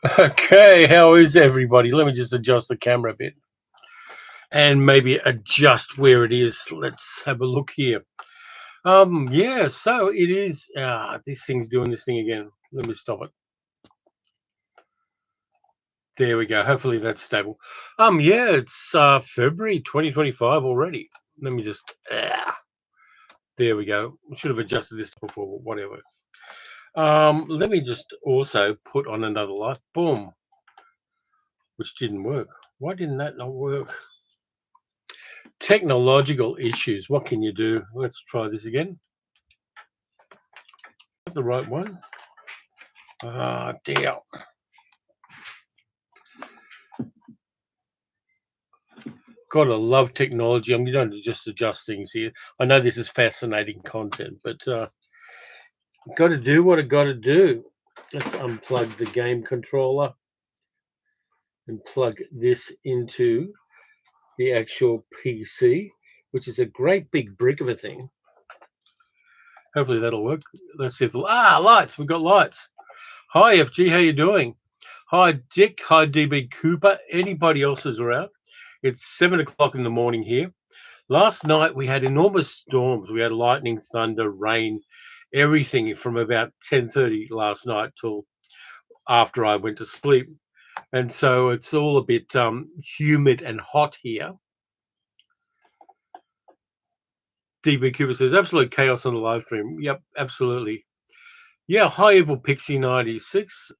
Okay, how is everybody? Let me just adjust the camera a bit and maybe adjust where it is. Let's have a look here. Yeah, so it is. This thing's doing this thing again. Let me stop it. There we go. Hopefully that's stable. Yeah, it's February 2025 already. Let me just. There we go. Should have adjusted this before, whatever. Let me just also put on another light. Boom, which didn't work. Why didn't that not work? Technological issues. What can you do? Let's try this again. The right one. Dear. Gotta love technology. I'm going to just adjust things here. I know this is fascinating content, but got to do what I got to do. Let's unplug the game controller and plug this into the actual PC, which is a great big brick of a thing. Hopefully that'll work. Let's see if lights. We've got lights. Hi FG, how you doing? Hi Dick. Hi DB Cooper. Anybody else is around? It's 7 o'clock in the morning here. Last night we had enormous storms. We had lightning, thunder, rain, everything from about 10:30 last night till after I went to sleep. And so it's all a bit humid and hot here. DB Cooper says, absolute chaos on the live stream. Yep, absolutely. Yeah, hi Evil Pixie 96.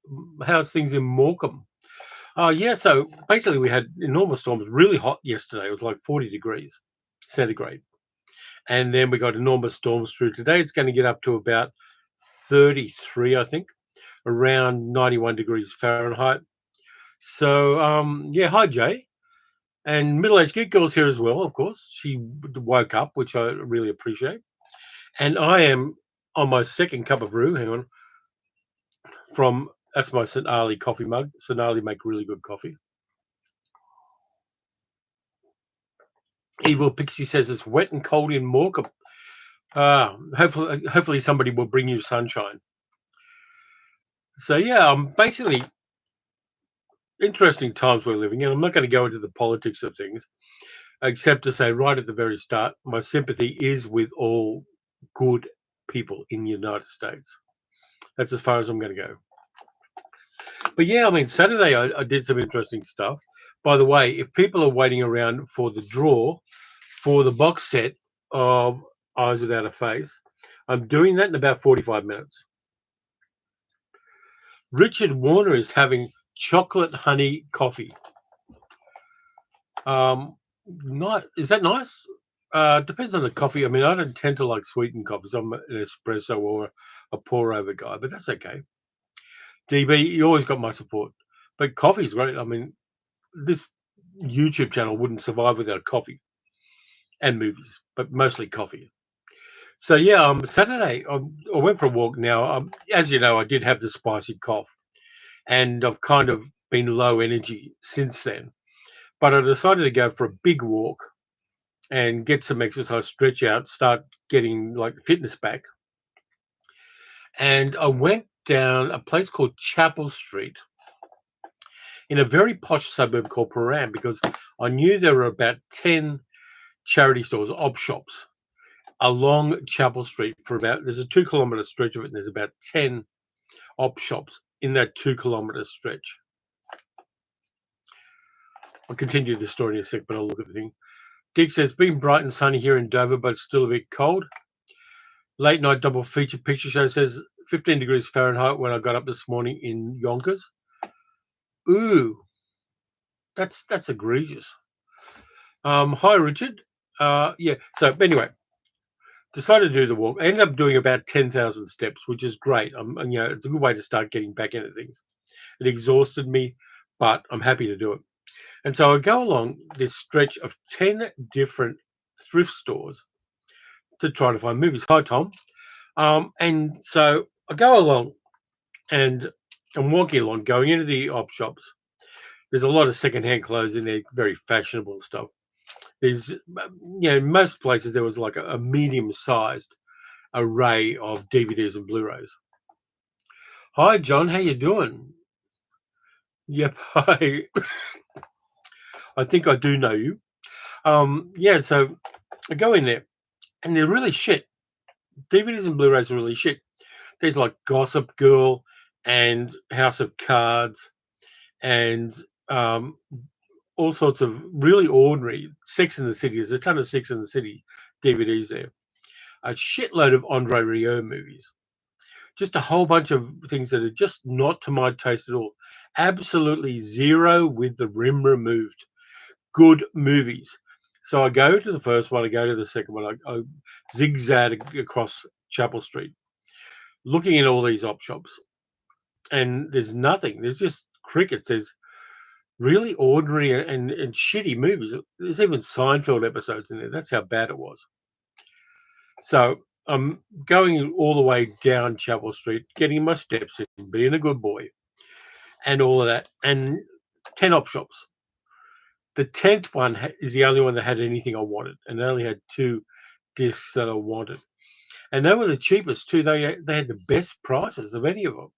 How's things in Morecambe? Yeah, so basically we had enormous storms, really hot yesterday. It was like 40 degrees centigrade. And then we got enormous storms through today. It's going to get up to about 33, I think, around 91 degrees Fahrenheit. So, yeah, hi, Jay. And Middle-Aged Geek Girl's here as well, of course. She woke up, which I really appreciate. And I am on my second cup of brew, hang on, that's my St. Ali coffee mug. St. Ali make really good coffee. Evil Pixie says it's wet and cold in Morecambe. Hopefully somebody will bring you sunshine. So yeah, basically interesting times we're living in. I'm not going to go into the politics of things, except to say right at the very start, my sympathy is with all good people in the United States. That's as far as I'm going to go. But yeah, I mean, Saturday I did some interesting stuff. By the way, if people are waiting around for the draw for the box set of Eyes Without a Face, I'm doing that in about 45 minutes. Richard Warner is having chocolate honey coffee. Not is that nice? Depends on the coffee. I mean, I don't tend to like sweetened coffees. I'm an espresso or a pour over guy, but that's okay. DB, you always got my support. But coffee's great. I mean, this YouTube channel wouldn't survive without coffee and movies, but mostly coffee. So yeah, Saturday I went for a walk. Now, as you know, I did have the spicy cough, and I've kind of been low energy since then. But I decided to go for a big walk and get some exercise, stretch out, start getting like fitness back. And I went down a place called Chapel Street in a very posh suburb called Paran because I knew there were about 10 charity stores, op shops, along Chapel Street there's a 2-kilometer stretch of it, and there's about 10 op shops in that 2-kilometer stretch. I'll continue the story in a sec, but I'll look at the thing. Dick says, been bright and sunny here in Dover, but still a bit cold. Late night double feature picture show says 15 degrees Fahrenheit when I got up this morning in Yonkers. Ooh, that's egregious. Hi, Richard. Yeah, so anyway, decided to do the walk. I ended up doing about 10,000 steps, which is great. It's a good way to start getting back into things. It exhausted me, but I'm happy to do it. And so I go along this stretch of 10 different thrift stores to try to find movies. Hi, Tom. And so I go along and I'm walking along, going into the op shops. There's a lot of secondhand clothes in there, very fashionable stuff. There's, most places there was like a medium-sized array of DVDs and Blu-rays. Hi, John. How you doing? Yep, I think I do know you. Yeah, so I go in there and they're really shit. DVDs and Blu-rays are really shit. There's like Gossip Girl and House of Cards and um, all sorts of really ordinary Sex in the City. There's a ton of Sex in the City DVDs there. A shitload of Andre Rieu movies. Just a whole bunch of things that are just not to my taste at all. Absolutely zero with the rim removed. Good movies. So I go to the first one, I go to the second one, I zigzag across Chapel Street, looking at all these op shops, and there's nothing. There's just crickets. There's really ordinary and shitty movies. There's even Seinfeld episodes in there. That's how bad it was. So I'm going all the way down Chapel Street, getting my steps in, being a good boy, and all of that, and 10 op shops. The 10th one is the only one that had anything I wanted, and they only had 2 discs that I wanted. And they were the cheapest too. They had the best prices of any of them.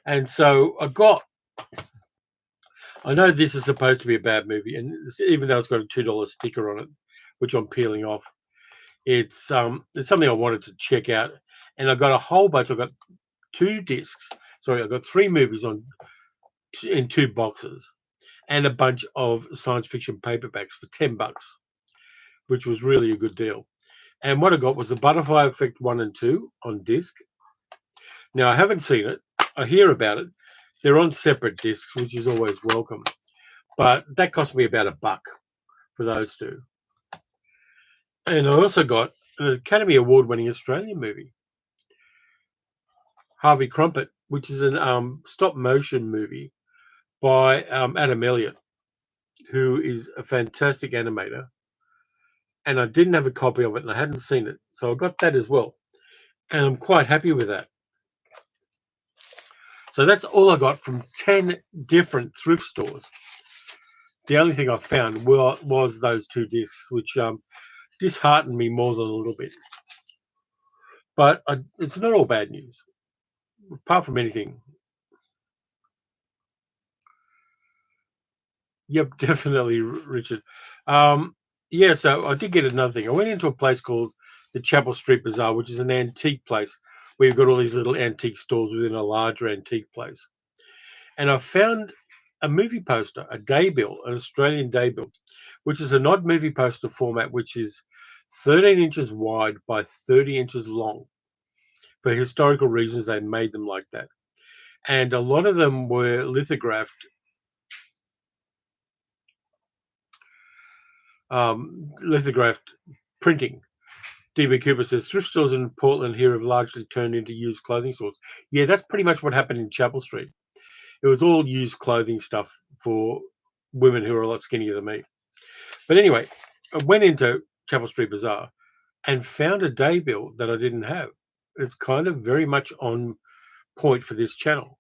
And so I know this is supposed to be a bad movie, and even though it's got a $2 sticker on it, which I'm peeling off, it's something I wanted to check out. And I got a whole bunch. I got 2 discs. Sorry, I got 3 movies in 2 boxes, and a bunch of science fiction paperbacks for $10, which was really a good deal. And what I got was the Butterfly Effect 1 and 2 on disc. Now, I haven't seen it. I hear about it. They're on separate discs, which is always welcome. But that cost me about $1 for those 2. And I also got an Academy Award-winning Australian movie, Harvey Crumpet, which is a stop-motion movie by Adam Elliott, who is a fantastic animator. And I didn't have a copy of it, and I hadn't seen it. So I got that as well. And I'm quite happy with that. So that's all I got from 10 different thrift stores. The only thing I found was those 2 discs, which disheartened me more than a little bit. But it's not all bad news, apart from anything. Yep, definitely, Richard. Yeah, so I did get another thing. I went into a place called the Chapel Street Bazaar, which is an antique place where you've got all these little antique stores within a larger antique place. And I found a movie poster, a daybill, an Australian daybill, which is an odd movie poster format, which is 13 inches wide by 30 inches long. For historical reasons, they made them like that. And a lot of them were lithographed printing. DB Cooper says thrift stores in Portland here have largely turned into used clothing stores. Yeah, that's pretty much what happened in Chapel Street. It was all used clothing stuff for women who are a lot skinnier than me. But anyway, I went into Chapel Street Bazaar and found a daybill that I didn't have. It's kind of very much on point for this channel.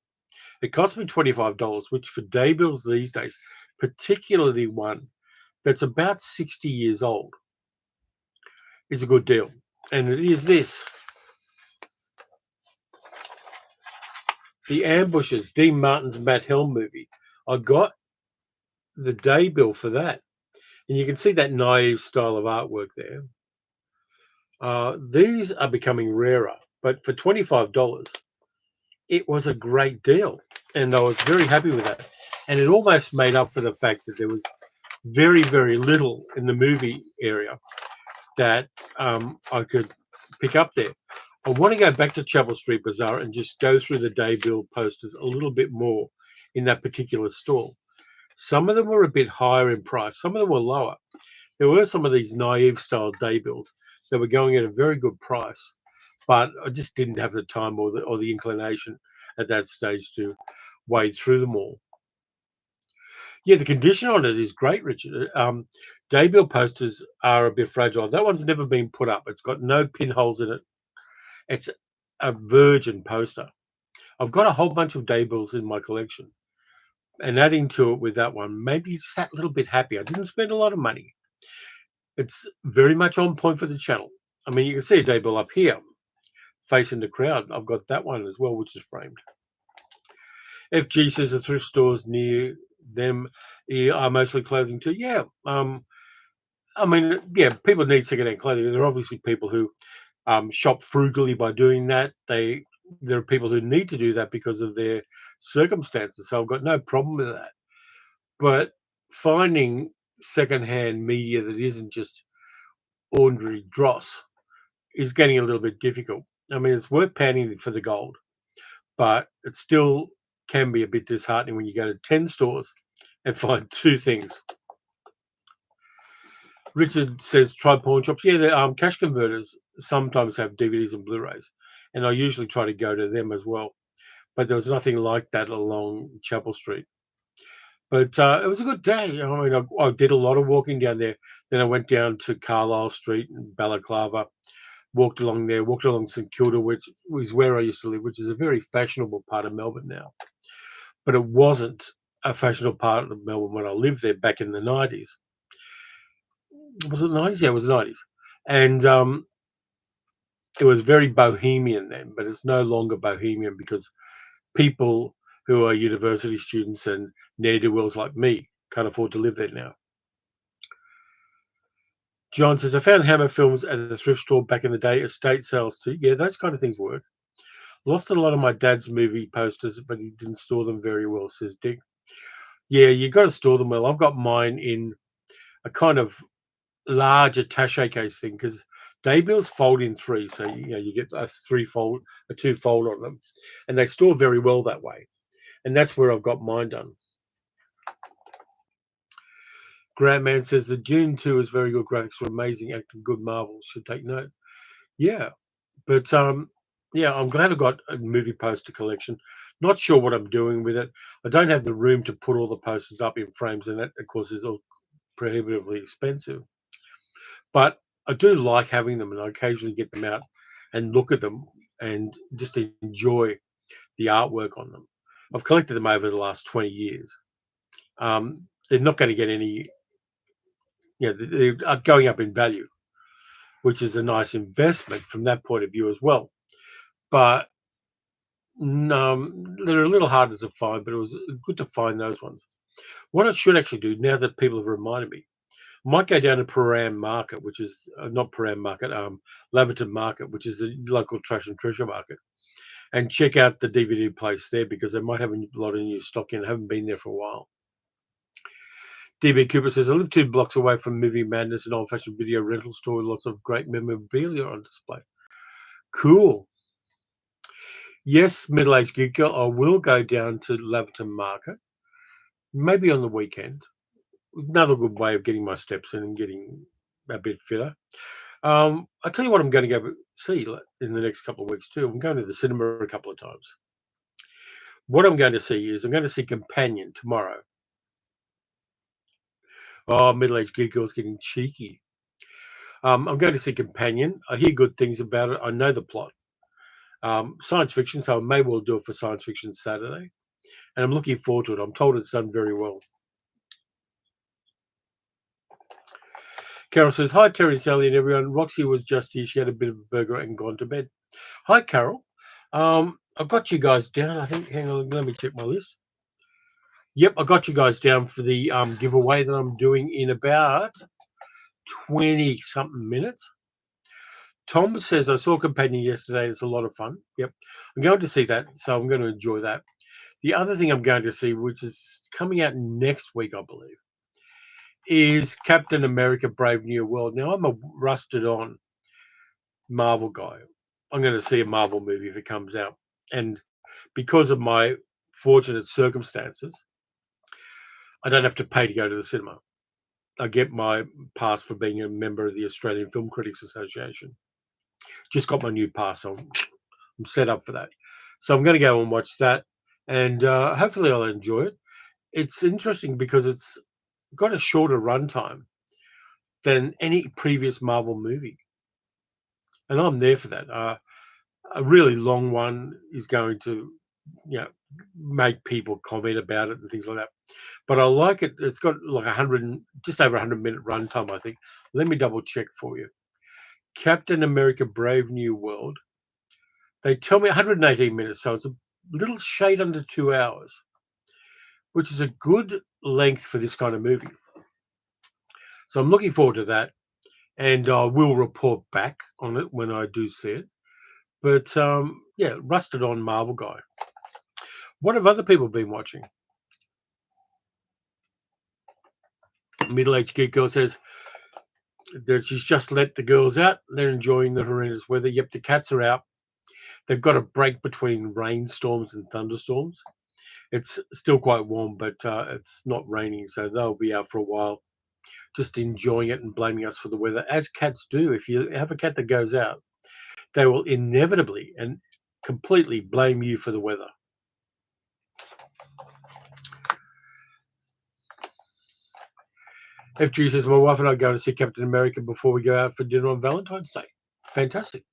It cost me $25, which for daybills these days, particularly one that's about 60 years old, is a good deal. And it is this. The Ambushes, Dean Martin's Matt Helm movie. I got the daybill for that. And you can see that naive style of artwork there. These are becoming rarer, but for $25, it was a great deal. And I was very happy with that. And it almost made up for the fact that there was very, very little in the movie area that I could pick up there. I want to go back to Chapel Street Bazaar and just go through the daybill posters a little bit more in that particular store. Some of them were a bit higher in price. Some of them were lower. There were some of these naive style daybills that were going at a very good price, but I just didn't have the time or the inclination at that stage to wade through them all. Yeah, the condition on it is great, Richard. Daybill posters are a bit fragile. That one's never been put up. It's got no pinholes in it. It's a virgin poster. I've got a whole bunch of daybills in my collection, and adding to it with that one, maybe it's that little bit happy. I didn't spend a lot of money. It's very much on point for the channel. I mean, you can see a daybill up here facing the crowd. I've got that one as well, which is framed. FG says the thrift stores near them are mostly clothing too. Yeah. I mean, yeah, people need secondhand clothing. There are obviously people who shop frugally by doing that. There are people who need to do that because of their circumstances. So I've got no problem with that. But finding secondhand media that isn't just ordinary dross is getting a little bit difficult. I mean, it's worth panning for the gold, but it still can be a bit disheartening when you go to 10 stores and find two things. Richard says try pawn shops. Yeah, the cash converters sometimes have DVDs and Blu-rays, and I usually try to go to them as well. But there was nothing like that along Chapel Street. But it was a good day. I mean, I did a lot of walking down there. Then I went down to Carlisle Street and Balaclava, walked along there, walked along St Kilda, which was where I used to live, which is a very fashionable part of Melbourne now. But it wasn't a fashionable part of Melbourne when I lived there back in the 90s. Was it 90s? Yeah, it was 90s. And it was very bohemian then, but it's no longer bohemian because people who are university students and ne'er-do-wells like me can't afford to live there now. John says, I found Hammer films at the thrift store back in the day, estate sales too. Yeah, those kind of things work. Lost a lot of my dad's movie posters, but he didn't store them very well, says Dick. Yeah, you got to store them well. I've got mine in a kind of large attaché case thing because day bills fold in three. So, you get a two fold on them, and they store very well that way. And that's where I've got mine done. Grantman says the Dune 2 is very good. Graphics were amazing. Acting good. Marvel should take note. Yeah, but yeah, I'm glad I got a movie poster collection. Not sure what I'm doing with it. I don't have the room to put all the posters up in frames, and that, of course, is all prohibitively expensive. But I do like having them, and I occasionally get them out and look at them and just enjoy the artwork on them. I've collected them over the last 20 years. They're not going to get any, they are going up in value, which is a nice investment from that point of view as well. But they're a little harder to find, but it was good to find those ones. What I should actually do, now that people have reminded me, I might go down to Param Market, which is not Param Market, Laverton Market, which is the local trash and treasure market, and check out the DVD place there because they might have a lot of new stock in. I haven't been there for a while. DB Cooper says, I live 2 blocks away from Movie Madness, an old-fashioned video rental store with lots of great memorabilia on display. Cool. Yes, middle-aged geek girl, I will go down to Laverton Market, maybe on the weekend. Another good way of getting my steps in and getting a bit fitter. I'll tell you what I'm going to go see in the next couple of weeks too. I'm going to the cinema a couple of times. What I'm going to see is I'm going to see Companion tomorrow. Oh, middle-aged geek girl's getting cheeky. I'm going to see Companion. I hear good things about it. I know the plot. Science fiction, so I may well do it for Science Fiction Saturday. And I'm looking forward to it. I'm told it's done very well. Carol says, hi, Terry, Sally, and everyone. Roxy was just here. She had a bit of a burger and gone to bed. Hi, Carol. I've got you guys down. I think, hang on, let me check my list. Yep, I got you guys down for the giveaway that I'm doing in about 20-something minutes. Tom says, I saw Companion yesterday. It's a lot of fun. Yep, I'm going to see that, so I'm going to enjoy that. The other thing I'm going to see, which is coming out next week, I believe, is Captain America Brave New World. Now, I'm a rusted-on Marvel guy. I'm going to see a Marvel movie if it comes out. And because of my fortunate circumstances, I don't have to pay to go to the cinema. I get my pass for being a member of the Australian Film Critics Association. Just got my new pass, so I'm set up for that. So I'm going to go and watch that, and hopefully I'll enjoy it. It's interesting because it's got a shorter runtime than any previous Marvel movie, and I'm there for that. A really long one is going to, make people comment about it and things like that. But I like it. It's got like just over 100-minute runtime, I think. Let me double check for you. Captain America: Brave New World. They tell me 118 minutes, so it's little shade under 2 hours, which is a good length for this kind of movie. So I'm looking forward to that, and I will report back on it when I do see it. But yeah, rusted on Marvel guy. What have other people been watching? Middle-aged geek girl says that she's just let the girls out. They're enjoying the horrendous weather. Yep, the cats are out. They've got a break between rainstorms and thunderstorms. It's still quite warm, but it's not raining, so they'll be out for a while, just enjoying it and blaming us for the weather, as cats do. If you have a cat that goes out, they will inevitably and completely blame you for the weather. FG says, my wife and I go to see Captain America before we go out for dinner on Valentine's Day. Fantastic.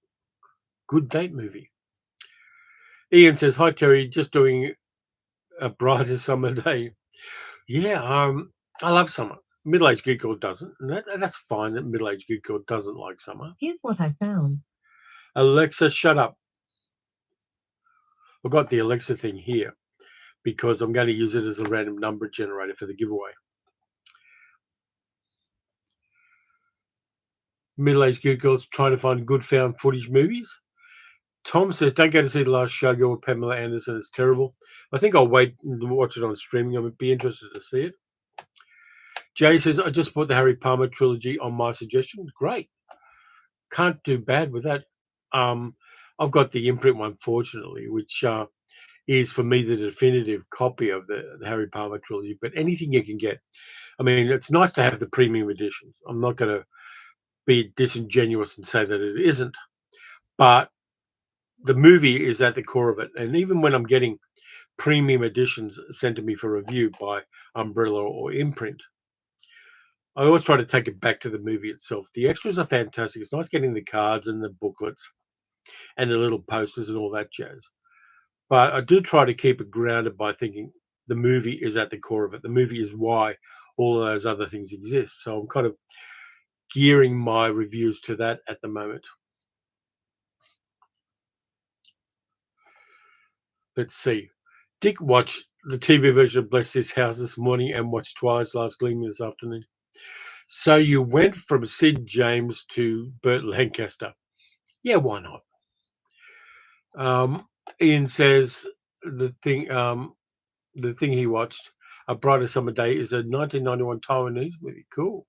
Good date movie. Ian says, hi, Terry, just doing a brighter summer day. Yeah, I love summer. Middle-aged geek girl doesn't. And that's fine that middle-aged geek girl doesn't like summer. Here's what I found. Alexa, shut up. I've got the Alexa thing here because I'm going to use it as a random number generator for the giveaway. Middle-aged geek girls trying to find good found footage movies. Tom says, don't go to see The Last Showgirl with Pamela Anderson. It's terrible. I think I'll wait and watch it on streaming. I'd be interested to see it. Jay says, I just bought the Harry Palmer trilogy on my suggestion. Great. Can't do bad with that. I've got the imprint one, fortunately, which is for me the definitive copy of the Harry Palmer trilogy. But anything you can get. I mean, it's nice to have the premium editions. I'm not going to be disingenuous and say that it isn't. But the movie is at the core of it. And even when I'm getting premium editions sent to me for review by Umbrella or Imprint, I always try to take it back to the movie itself. The extras are fantastic. It's nice getting the cards and the booklets and the little posters and all that jazz. But I do try to keep it grounded by thinking the movie is at the core of it. The movie is why all of those other things exist. So I'm kind of gearing my reviews to that at the moment. Let's see. Dick watched the TV version of Bless This House this morning and watched Twilight's Last Gleaming this afternoon. So you went from Sid James to Burt Lancaster. Yeah, why not? Ian says the thing he watched, A Brighter Summer Day, is a 1991 Taiwanese movie. Cool.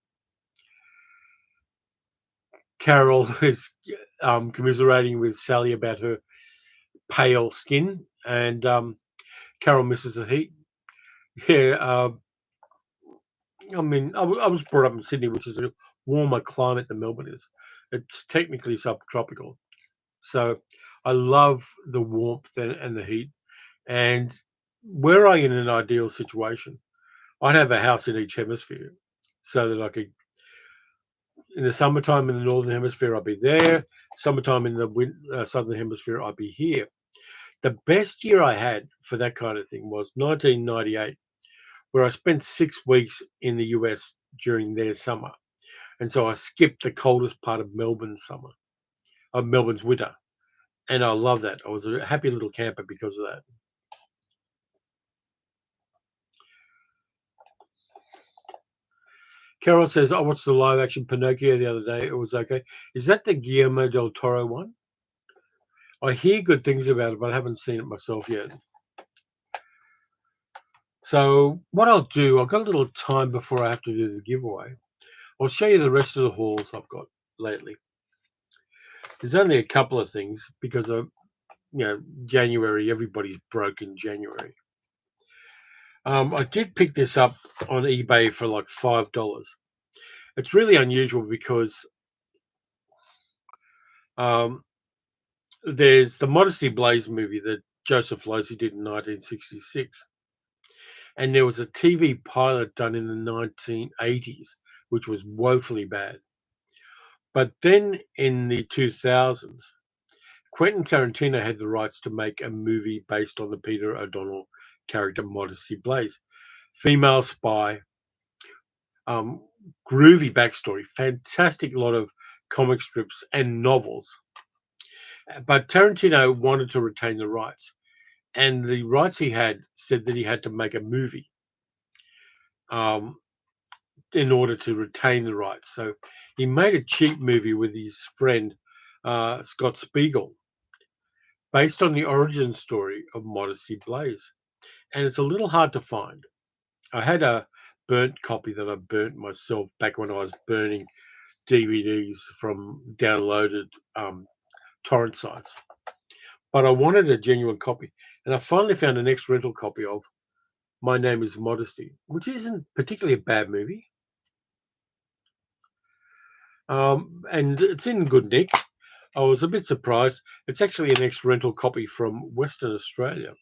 Carol is commiserating with Sally about her pale skin, and Carol misses the heat. Yeah, I mean, I was brought up in Sydney, which is a warmer climate than Melbourne is. It's technically subtropical. So I love the warmth and the heat. And were I in an ideal situation, I'd have a house in each hemisphere so that I could, in the summertime in the northern hemisphere, I'd be there. Summertime in the southern hemisphere, I'd be here. The best year I had for that kind of thing was 1998, where I spent 6 weeks in the US during their summer. And so I skipped the coldest part of Melbourne's winter. And I love that. I was a happy little camper because of that. Carol says, I watched the live action Pinocchio the other day. It was okay. Is that the Guillermo del Toro one? I hear good things about it, but I haven't seen it myself yet. So what I'll do, I've got a little time before I have to do the giveaway. I'll show you the rest of the hauls I've got lately. There's only a couple of things because of, January, everybody's broke in January. I did pick this up on eBay for like $5. It's really unusual because there's the Modesty Blaze movie that Joseph Losey did in 1966. And there was a TV pilot done in the 1980s, which was woefully bad. But then in the 2000s, Quentin Tarantino had the rights to make a movie based on the Peter O'Donnell character Modesty Blaze. Female spy, groovy backstory, fantastic lot of comic strips and novels. But Tarantino wanted to retain the rights. and the rights he had said that he had to make a movie in order to retain the rights. So he made a cheap movie with his friend Scott Spiegel, based on the origin story of Modesty Blaze, and it's a little hard to find. I had a burnt copy that I burnt myself back when I was burning DVDs from downloaded torrent sites. But I wanted a genuine copy, and I finally found an ex-rental copy of My Name is Modesty, which isn't particularly a bad movie. And it's in good nick. I was a bit surprised. It's actually an ex-rental copy from Western Australia.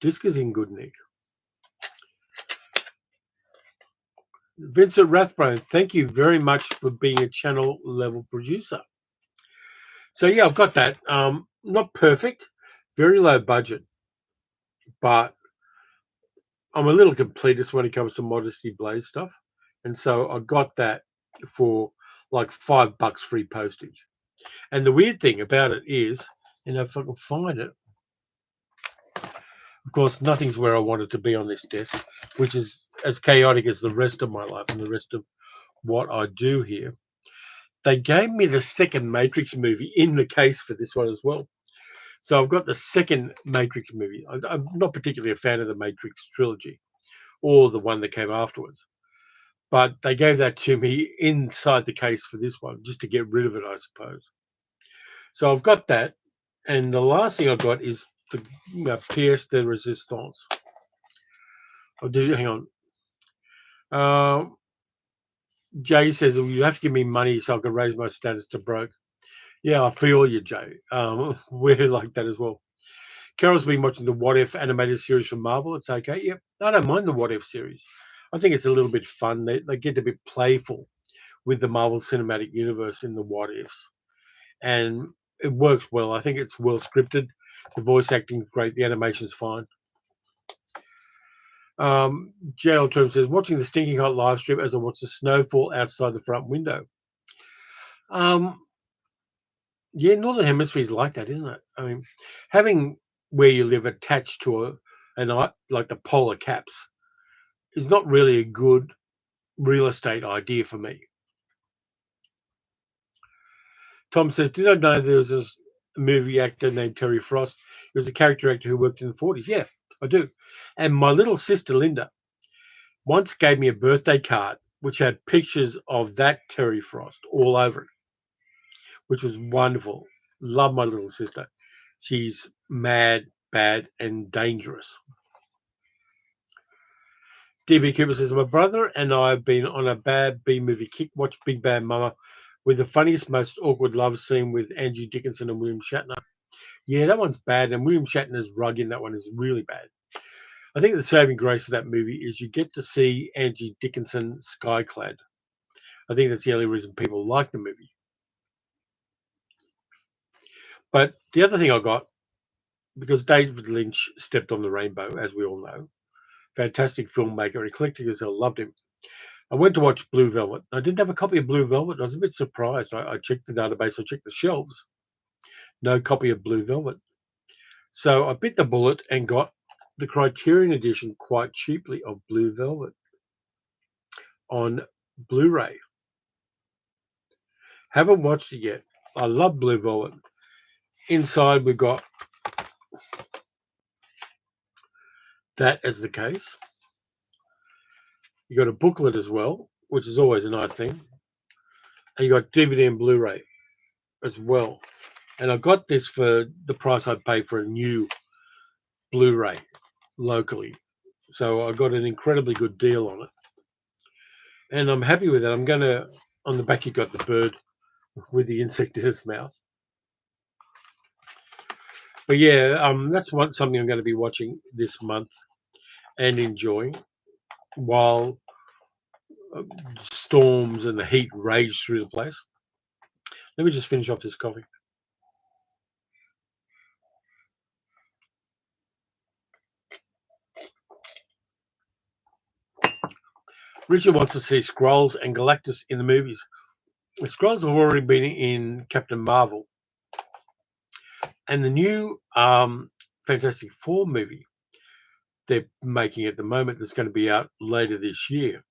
Disc is in good nick. Vincent Rathbone, thank you very much for being a channel level producer. So yeah, I've got that. Not perfect, very low budget, but I'm a little completist when it comes to Modesty Blaze stuff. And so I got that for like $5 free postage. And the weird thing about it is, if I can find it, of course, nothing's where I want it to be on this desk, which is as chaotic as the rest of my life and the rest of what I do here. They gave me the second Matrix movie in the case for this one as well. So I've got the second Matrix movie. I'm not particularly a fan of the Matrix trilogy or the one that came afterwards. But they gave that to me inside the case for this one, just to get rid of it, I suppose. So I've got that. And the last thing I've got is the pièce de résistance. Hang on. Jay says, well, you have to give me money so I can raise my status to broke. Yeah, I feel you, Jay. We're like that as well. Carol's been watching the What If animated series from Marvel. It's okay. Yep, I don't mind the What If series. I think it's a little bit fun. They get a bit playful with the Marvel Cinematic Universe in the What Ifs. And it works well. I think it's well scripted. The voice acting is great. The animation's fine. JL Term says, watching the Stinking Hot live stream as I watch the snowfall outside the front window. Yeah, Northern Hemisphere's like that, isn't it? I mean, having where you live attached to like the polar caps is not really a good real estate idea for me. Tom says, did I know there was this movie actor named Terry Frost? He was a character actor who worked in the 40s. Yeah, I do. And my little sister, Linda, once gave me a birthday card which had pictures of that Terry Frost all over it, which was wonderful. Love my little sister. She's mad, bad, and dangerous. DB Cooper says, my brother and I have been on a bad B-movie kick. Watch Big Bad Mama with the funniest, most awkward love scene with Angie Dickinson and William Shatner. Yeah, that one's bad, and William Shatner's rug in that one is really bad. I think the saving grace of that movie is you get to see Angie Dickinson skyclad. I think that's the only reason people like the movie. But the other thing I got, because David Lynch stepped on the rainbow, as we all know, fantastic filmmaker, eclectic as hell, loved him. I went to watch Blue Velvet. I didn't have a copy of Blue Velvet. I was a bit surprised. I checked the database. I checked the shelves. No copy of Blue Velvet. So I bit the bullet and got the Criterion edition quite cheaply of Blue Velvet on Blu-ray. Haven't watched it yet. I love Blue Velvet. Inside we've got that as the case. You got a booklet as well, which is always a nice thing. And you got DVD and Blu-ray as well. And I got this for the price I paid for a new Blu-ray locally. So I got an incredibly good deal on it. And I'm happy with it. I'm going to, on the back you got the bird with the insect in his mouth. But yeah, that's something I'm going to be watching this month and enjoying while storms and the heat rage through the place. Let me just finish off this coffee. Richard wants to see Skrulls and Galactus in the movies. The Skrulls have already been in Captain Marvel. And the new Fantastic Four movie they're making at the moment that's going to be out later this year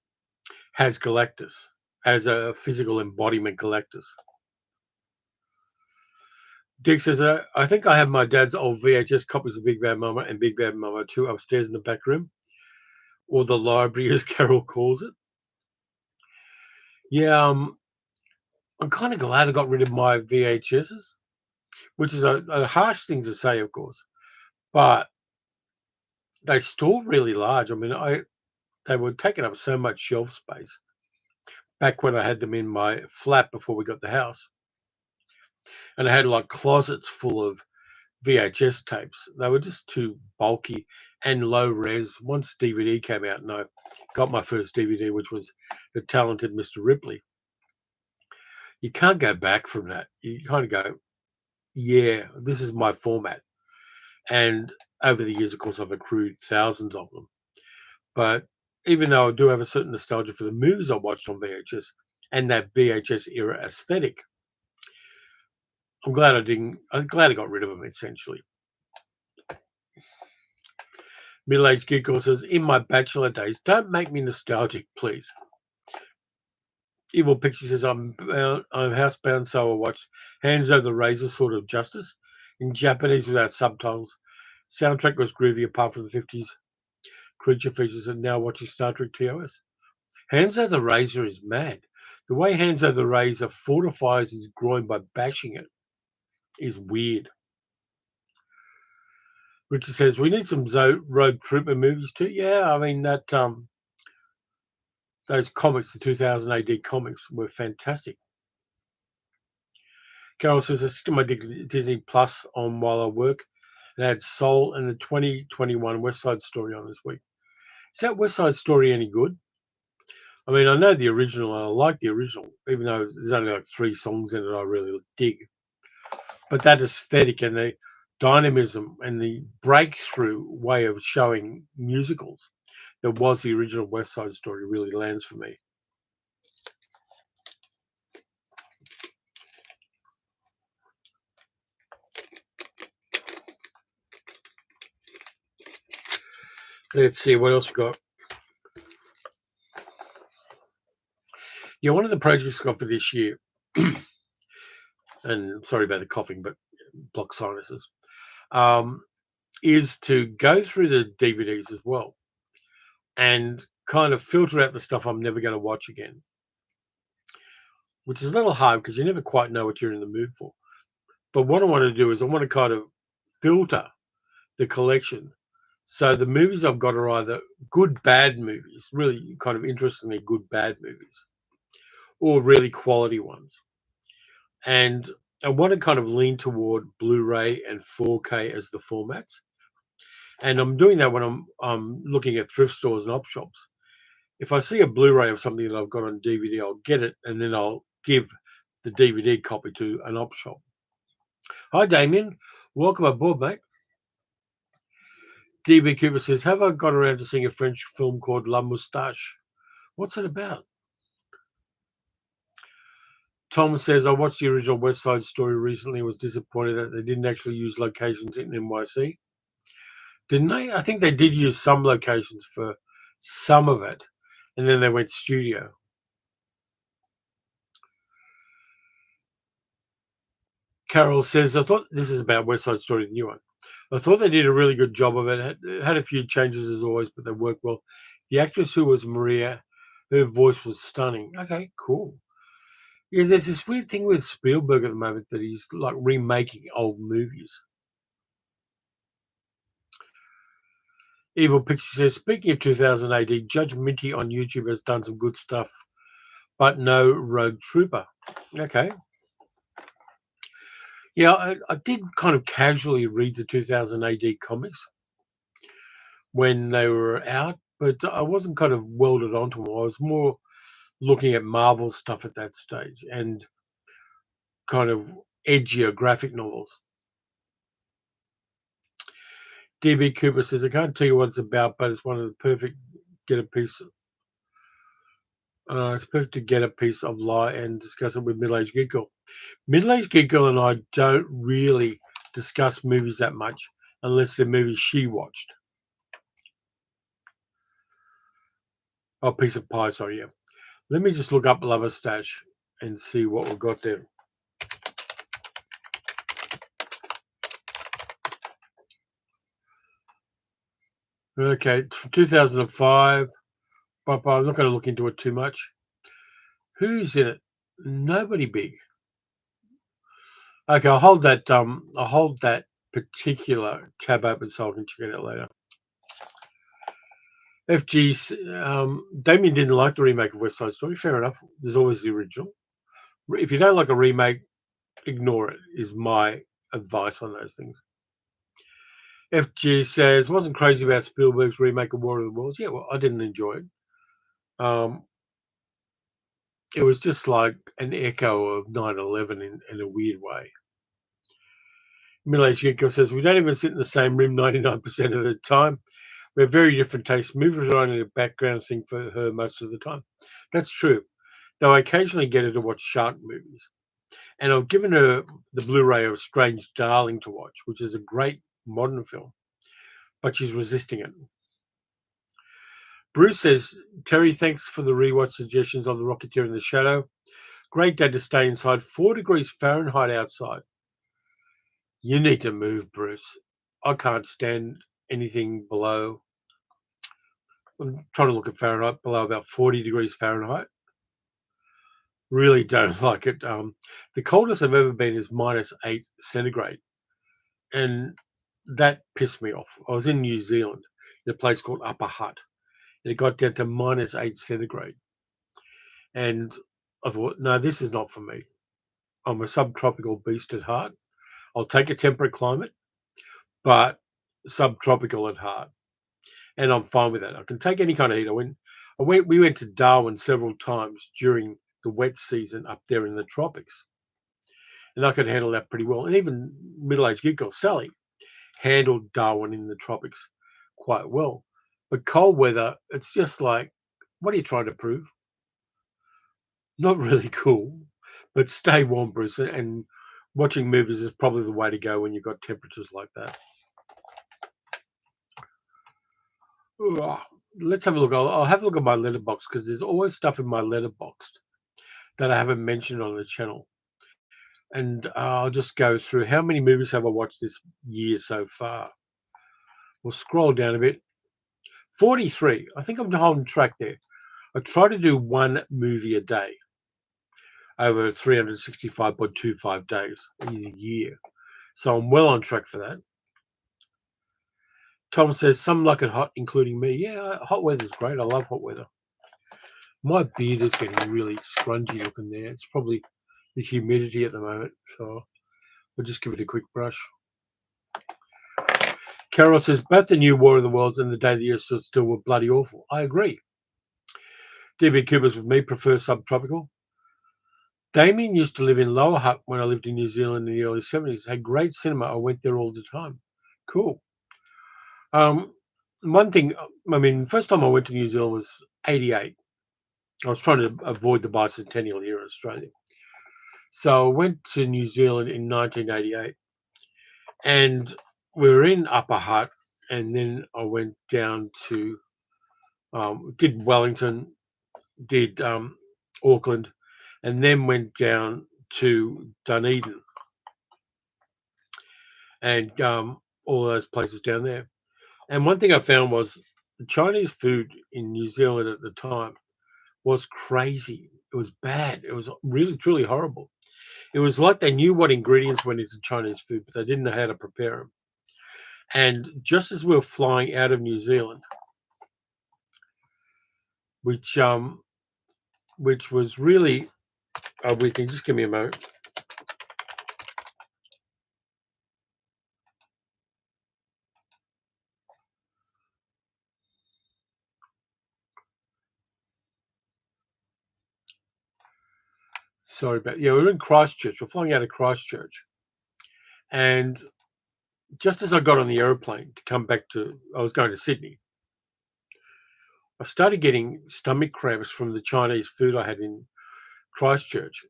has Galactus as a physical embodiment Galactus. Dick says, I think I have my dad's old VHS copies of Big Bad Mama and Big Bad Mama 2 upstairs in the back room, or the library, as Carol calls it. Yeah, I'm kind of glad I got rid of my VHSs, which is a harsh thing to say, of course, but they store really large. I mean, they were taking up so much shelf space back when I had them in my flat before we got the house. And I had like closets full of VHS tapes. They were just too bulky and low res. Once DVD came out and I got my first DVD, which was The Talented Mr. Ripley, you can't go back from that. You kind of go, yeah, this is my format. And over the years, of course, I've accrued thousands of them. But even though I do have a certain nostalgia for the movies I watched on VHS and that VHS era aesthetic, I'm glad I got rid of them, essentially. Middle-aged Giggle says, in my bachelor days, don't make me nostalgic, please. Evil Pixie says, I'm housebound, so I watched Hands Over the Razor, Sword of Justice, in Japanese without subtitles. Soundtrack was groovy apart from the 50s creature features, and now watching Star Trek TOS. Hands Over the Razor is mad. The way Hands Over the Razor fortifies his groin by bashing it is weird. Richard says, we need some Road Trooper movies too. Yeah, I mean, that those comics, the 2000 AD comics, were fantastic. Carol says, I stick my Disney Plus on while I work and had Soul and the 2021 West Side Story on this week. Is that West Side Story any good? I mean, I know the original and I like the original, even though there's only like 3 songs in it I really dig. But that aesthetic and the dynamism and the breakthrough way of showing musicals that was the original West Side Story really lands for me. Let's see what else we got. Yeah, one of the projects I got for this year, and sorry about the coughing, but block sinuses, is to go through the DVDs as well and kind of filter out the stuff I'm never going to watch again, which is a little hard because you never quite know what you're in the mood for. But what I want to do is I want to kind of filter the collection. So the movies I've got are either good, bad movies, really kind of interestingly good, bad movies, or really quality ones. And I want to kind of lean toward Blu-ray and 4K as the formats. And I'm doing that when I'm looking at thrift stores and op shops. If I see a Blu-ray of something that I've got on DVD, I'll get it and then I'll give the DVD copy to an op shop. Hi, Damien. Welcome aboard, mate. DB Cooper says, have I got around to seeing a French film called La Moustache? What's it about? Tom says, I watched the original West Side Story recently and was disappointed that they didn't actually use locations in NYC. Didn't they? I think they did use some locations for some of it, and then they went studio. Carol says, I thought this is about West Side Story, the new one. I thought they did a really good job of it. It had a few changes as always, but they worked well. The actress who was Maria, her voice was stunning. Okay, cool. Yeah, there's this weird thing with Spielberg at the moment that he's like remaking old movies. Evil Pixie says, speaking of 2000 AD, Judge Minty on YouTube has done some good stuff, but no Rogue Trooper. Okay. Yeah, I did kind of casually read the 2000 AD comics when they were out, but I wasn't kind of welded onto them. I was more looking at Marvel stuff at that stage and kind of edgier graphic novels. DB Cooper says, I can't tell you what it's about, but it's one of the perfect get a piece. It's perfect to get a piece of lie and discuss it with Middle-aged Geek Girl. Middle-aged Geek Girl and I don't really discuss movies that much unless they're movies she watched. Oh, Piece of Pie, sorry, yeah. Let me just look up Lover Stash and see what we've got there. Okay, 2005. But I'm not going to look into it too much. Who's in it? Nobody big. Okay, I'll hold that. I'll hold that particular tab open so I can check it out later. FG's Damien didn't like the remake of West Side Story. Fair enough. There's always the original. If you don't like a remake, ignore it. Is my advice on those things. FG says wasn't crazy about Spielberg's remake of War of the Worlds. Yeah, well, I didn't enjoy it. It was just like an echo of 9/11 in a weird way. Middle-aged Geeko says we don't even sit in the same room 99% of the time. We have very different tastes. Movies are only a background thing for her most of the time. That's true. Though I occasionally get her to watch shark movies. And I've given her the Blu-ray of Strange Darling to watch, which is a great modern film, but she's resisting it. Bruce says, Terry, thanks for the rewatch suggestions on The Rocketeer in the Shadow. Great day to stay inside. 4 degrees Fahrenheit outside. You need to move, Bruce. I can't stand anything below. I'm trying to look at Fahrenheit, below about 40 degrees Fahrenheit. Really don't like it. The coldest I've ever been is -8 centigrade. And that pissed me off. I was in New Zealand in a place called Upper Hutt. And it got down to -8 centigrade. And I thought, no, this is not for me. I'm a subtropical beast at heart. I'll take a temperate climate, but subtropical at heart. And I'm fine with that. I can take any kind of heat. We went to Darwin several times during the wet season up there in the tropics. And I could handle that pretty well. And even middle-aged geek girl Sally handled Darwin in the tropics quite well. But cold weather, it's just like, what are you trying to prove? Not really cool. But stay warm, Bruce. And watching movies is probably the way to go when you've got temperatures like that. Ugh. Let's have a look. I'll have a look at my letterbox because there's always stuff in my letterbox that I haven't mentioned on the channel. And I'll just go through how many movies have I watched this year so far. We'll scroll down a bit. 43. I think I'm holding track there. I try to do one movie a day over 365.25 days in a year. So I'm well on track for that. Tom says, some like it hot, including me. Yeah, hot weather's great. I love hot weather. My beard is getting really scrungy looking there. It's probably the humidity at the moment. So we'll just give it a quick brush. Carol says, both the new War of the Worlds and the Day the Earth Stood Still were bloody awful. I agree. DB Cooper's with me, prefer subtropical. Damien used to live in Lower Hutt when I lived in New Zealand in the early 70s. Had great cinema. I went there all the time. Cool. One thing, first time I went to New Zealand was 88. I was trying to avoid the bicentennial here in Australia. So I went to New Zealand in 1988. And we were in Upper Hutt. And then I went down to, did Wellington, did Auckland, and then went down to Dunedin and all those places down there. And one thing I found was the Chinese food in New Zealand at the time was crazy. It was bad. It was really, truly horrible. It was like they knew what ingredients went into Chinese food, but they didn't know how to prepare them. And just as we were flying out of New Zealand, which was really, we can just give me a moment. Sorry about, yeah, we were in Christchurch. We're flying out of Christchurch. And just as I got on the aeroplane to come back I was going to Sydney, I started getting stomach cramps from the Chinese food I had in Christchurch.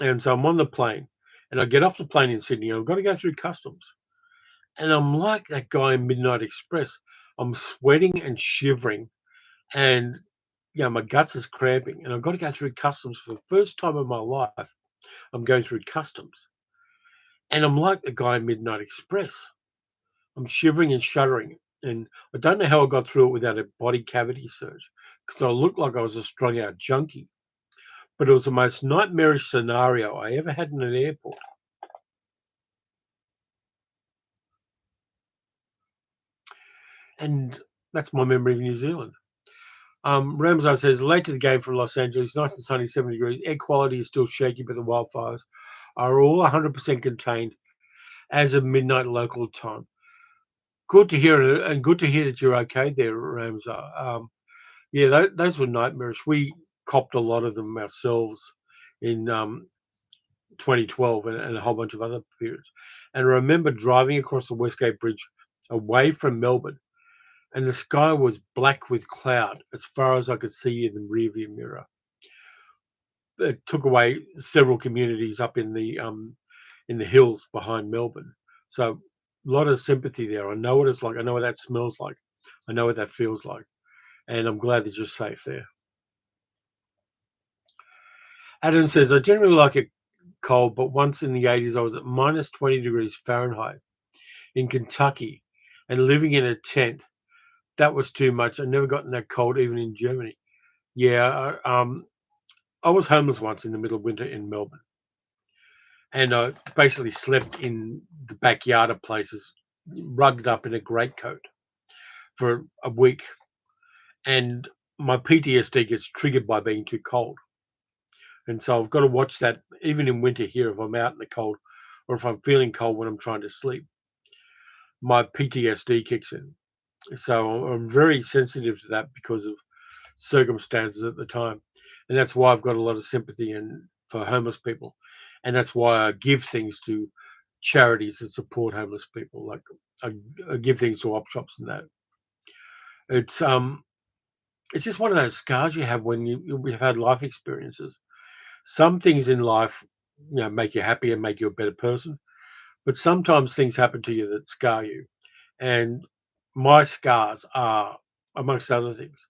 And so I'm on the plane and I get off the plane in Sydney and I've got to go through customs. And I'm like that guy in Midnight Express. I'm sweating and shivering, and my guts is cramping, and I've got to go through customs for the first time in my life. I'm going through customs, and I'm like the guy in Midnight Express. I'm shivering and shuddering, and I don't know how I got through it without a body cavity search because I looked like I was a strung out junkie. But it was the most nightmarish scenario I ever had in an airport. And that's my memory of New Zealand. Ramsar says, late to the game from Los Angeles, nice and sunny, 70 degrees. Air quality is still shaky, but the wildfires are all 100% contained as of midnight local time. Good to hear, and good to hear that you're okay there, Ramsar. Yeah, those were nightmarish. We copped a lot of them ourselves in 2012 and a whole bunch of other periods. And I remember driving across the Westgate Bridge away from Melbourne, and the sky was black with cloud as far as I could see in the rearview mirror. It took away several communities up in the hills behind Melbourne. So a lot of sympathy there. I know what it's like. I know what that smells like. I know what that feels like. And I'm glad that you're safe there. Adam says, I generally like it cold, but once in the 80s, I was at minus 20 degrees Fahrenheit in Kentucky and living in a tent. That was too much. I never gotten that cold, even in Germany. Yeah, I was homeless once in the middle of winter in Melbourne, and I basically slept in the backyard of places, rugged up in a greatcoat for a week. And my PTSD gets triggered by being too cold. And so I've got to watch that even in winter here if I'm out in the cold or if I'm feeling cold when I'm trying to sleep. My PTSD kicks in. So I'm very sensitive to that because of circumstances at the time. And that's why I've got a lot of sympathy for homeless people. And that's why I give things to charities that support homeless people. Like I give things to op shops and that. It's it's just one of those scars you have when you've had life experiences. Some things in life, make you happy and make you a better person. But sometimes things happen to you that scar you. And my scars are, amongst other things,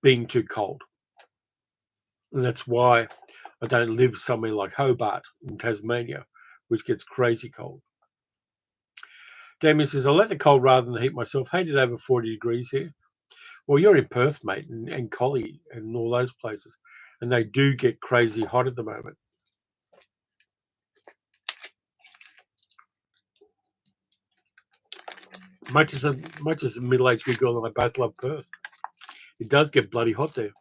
being too cold. And that's why I don't live somewhere like Hobart in Tasmania, which gets crazy cold. Damien says, I like the cold rather than the heat myself. Hate it over 40 degrees here. Well, you're in Perth, mate, and Collie and all those places. And they do get crazy hot at the moment. Much as a middle-aged good girl and I both love Perth. It does get bloody hot there.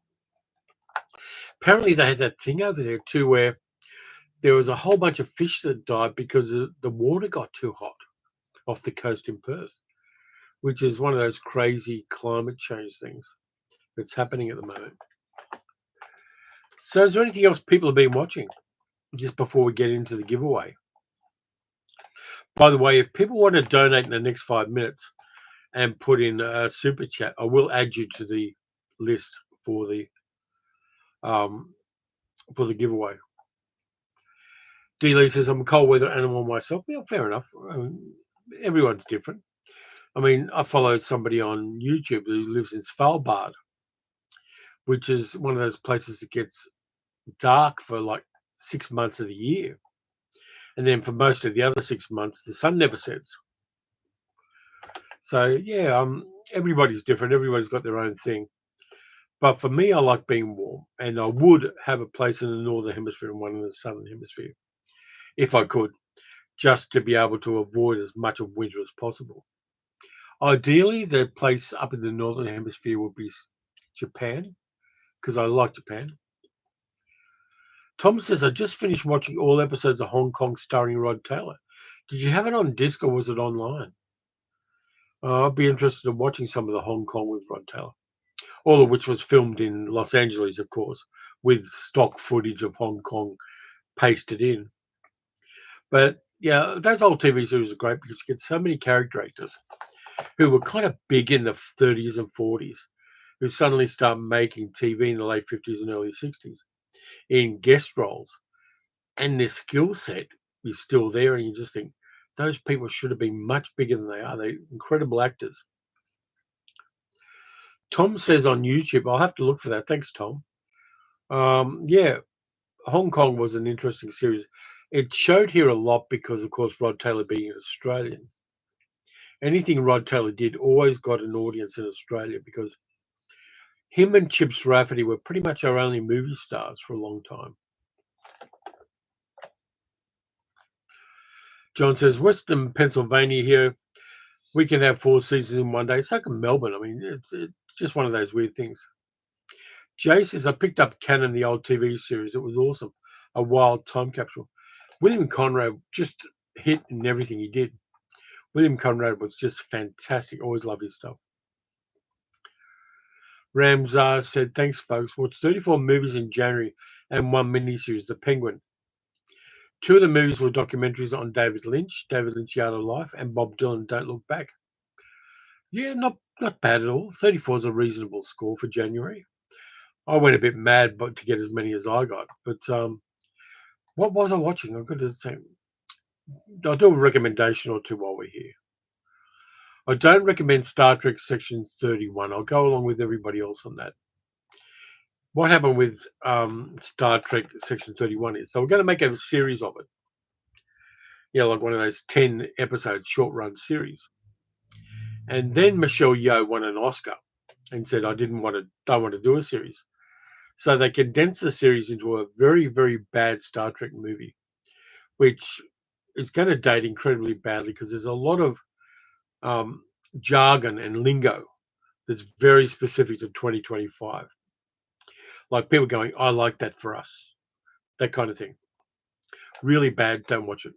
Apparently, they had that thing over there too, where there was a whole bunch of fish that died because the water got too hot off the coast in Perth, which is one of those crazy climate change things that's happening at the moment. So, is there anything else people have been watching just before we get into the giveaway? By the way, if people want to donate in the next 5 minutes and put in a super chat, I will add you to the list for the giveaway. D. Lee says, I'm a cold weather animal myself. Yeah, fair enough. Everyone's different. I mean, I follow somebody on YouTube who lives in Svalbard, which is one of those places that gets dark for like 6 months of the year. And then for most of the other 6 months, the sun never sets. So, yeah, everybody's different. Everybody's got their own thing. But for me, I like being warm. And I would have a place in the Northern Hemisphere and one in the Southern Hemisphere, if I could, just to be able to avoid as much of winter as possible. Ideally, the place up in the Northern Hemisphere would be Japan, because I like Japan. Tom says, I just finished watching all episodes of Hong Kong starring Rod Taylor. Did you have it on disc or was it online? I'd be interested in watching some of the Hong Kong with Rod Taylor, all of which was filmed in Los Angeles, of course, with stock footage of Hong Kong pasted in. But yeah, those old TV series are great because you get so many character actors who were kind of big in the 30s and 40s who suddenly start making TV in the late 50s and early 60s in guest roles. And their skill set is still there. And you just think Those people should have been much bigger than they are. They're incredible actors. Tom says on YouTube, I'll have to look for that. Thanks, Tom. Yeah, Hong Kong was an interesting series. It showed here a lot because, of course, Rod Taylor being an Australian. Anything Rod Taylor did always got an audience in Australia because him and Chips Rafferty were pretty much our only movie stars for a long time. John says, Western Pennsylvania here, we can have 4 seasons in one day. It's like Melbourne. I mean, it's just one of those weird things. Jay says, I picked up Canon, the old TV series. It was awesome. A wild time capsule. William Conrad just hit in everything he did. William Conrad was just fantastic. Always loved his stuff. Ramzar said, thanks, folks. Watched 34 movies in January and 1 miniseries, The Penguin. 2 of the movies were documentaries on David Lynch, Yard of Life, and Bob Dylan, Don't Look Back. Yeah, not bad at all. 34 is a reasonable score for January. I went a bit mad to get as many as I got. But what was I watching? I've got to say, I'll do a recommendation or two while we're here. I don't recommend Star Trek Section 31. I'll go along with everybody else on that. What happened with Star Trek Section 31 is, so we're going to make a series of it. Yeah, like one of those 10 episode short run series. And then Michelle Yeoh won an Oscar and said, I don't want to do a series. So they condensed the series into a very, very bad Star Trek movie, which is going to date incredibly badly because there's a lot of jargon and lingo that's very specific to 2025. Like people going, I like that for us. That kind of thing. Really bad. Don't watch it.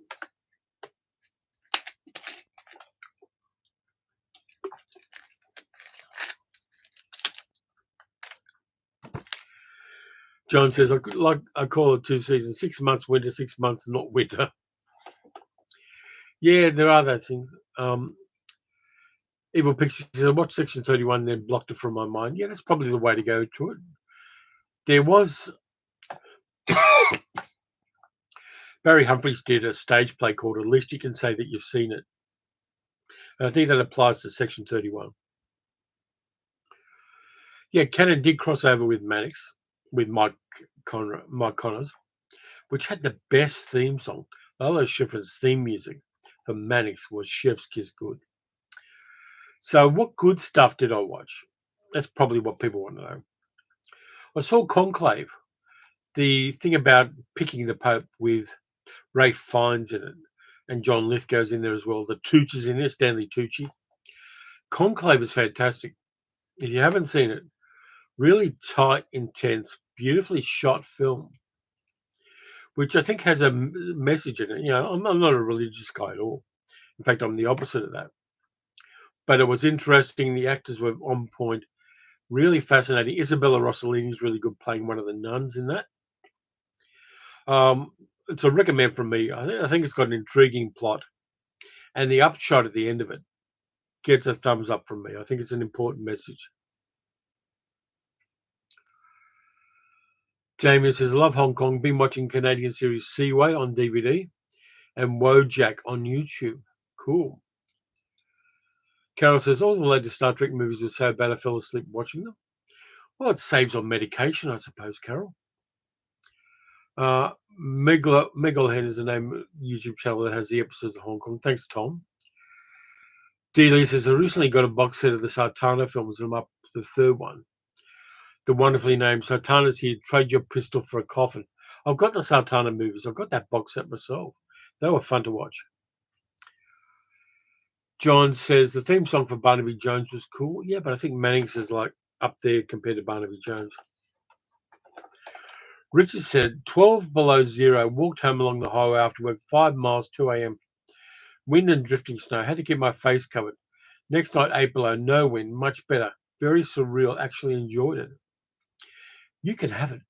John says, I call it 2 seasons, 6 months winter, 6 months not winter. Yeah, there are that thing. Evil Pixie says, I watched Section 31, then blocked it from my mind. Yeah, that's probably the way to go to it. There was Barry Humphries did a stage play called At Least You Can Say That You've Seen It. And I think that applies to Section 31. Yeah, Cannon did cross over with Mannix, with Mike Connors, which had the best theme song. Lalo Schifrin's theme music for Mannix was Chef's Kiss Good. So what good stuff did I watch? That's probably what people want to know. I saw Conclave, the thing about picking the Pope with Ralph Fiennes in it, and John Lithgow's in there as well. The Tucci is in there, Stanley Tucci. Conclave is fantastic. If you haven't seen it, really tight, intense, beautifully shot film, which I think has a message in it. You know, I'm not a religious guy at all. In fact, I'm the opposite of that. But it was interesting. The actors were on point. Really fascinating. Isabella Rossellini is really good playing one of the nuns in that. It's a recommend from me. I think it's got an intriguing plot. And the upshot at the end of it gets a thumbs up from me. I think it's an important message. Jamie says, I love Hong Kong. Been watching Canadian series Seaway on DVD and Wojak on YouTube. Cool. Carol says, all the latest Star Trek movies were so bad I fell asleep watching them. Well, it saves on medication, I suppose, Carol. Megalhead is the name of the YouTube channel that has the episodes of Hong Kong. Thanks, Tom. D. says, I recently got a box set of the Sartana films and I'm up to the third one. The wonderfully named Sartana's Here, Trade Your Pistol for a Coffin. I've got the Sartana movies. I've got that box set myself. They were fun to watch. John says, the theme song for Barnaby Jones was cool. Yeah, but I think Mannix is like up there compared to Barnaby Jones. Richard said, 12 below zero, walked home along the highway after work, 5 miles, 2 a.m. Wind and drifting snow. Had to keep my face covered. Next night, 8 below, no wind, much better. Very surreal. Actually enjoyed it. You can have it.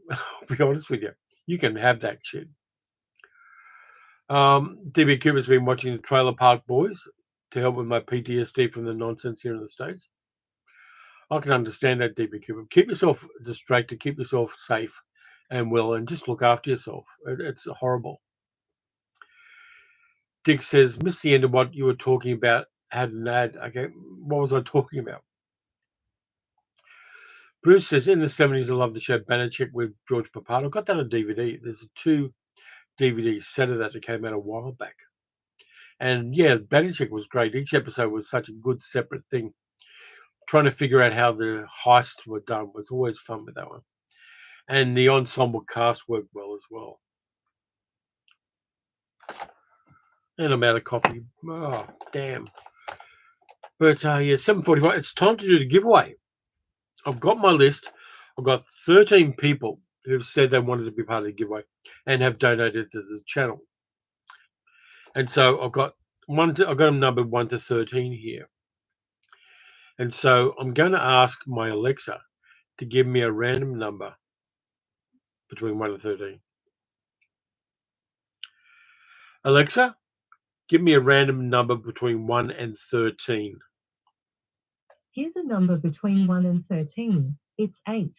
I'll be honest with you. You can have that shit. DB Cooper's been watching the Trailer Park Boys to help with my PTSD from the nonsense here in the States. I can understand that, DB Cooper. Keep yourself distracted. Keep yourself safe and well, and just look after yourself. It's horrible. Dick says, missed the end of what you were talking about. Had an ad. Okay, what was I talking about? Bruce says, in the 70s, I love the show Banachek with George Papano. Got that on DVD. There's a 2 DVD set of that came out a while back. And yeah, Banachek was great. Each episode was such a good separate thing. Trying to figure out how the heists were done was always fun with that one. And the ensemble cast worked well as well. And I'm out of coffee. Oh, damn. But yeah, 7:45. It's time to do the giveaway. I've got my list. I've got 13 people who've said they wanted to be part of the giveaway and have donated to the channel. And so I've got them numbered 1 to 13 here. And so I'm going to ask my Alexa to give me a random number between 1 and 13. Alexa, give me a random number between 1 and 13. Here's a number between 1 and 13. It's 8.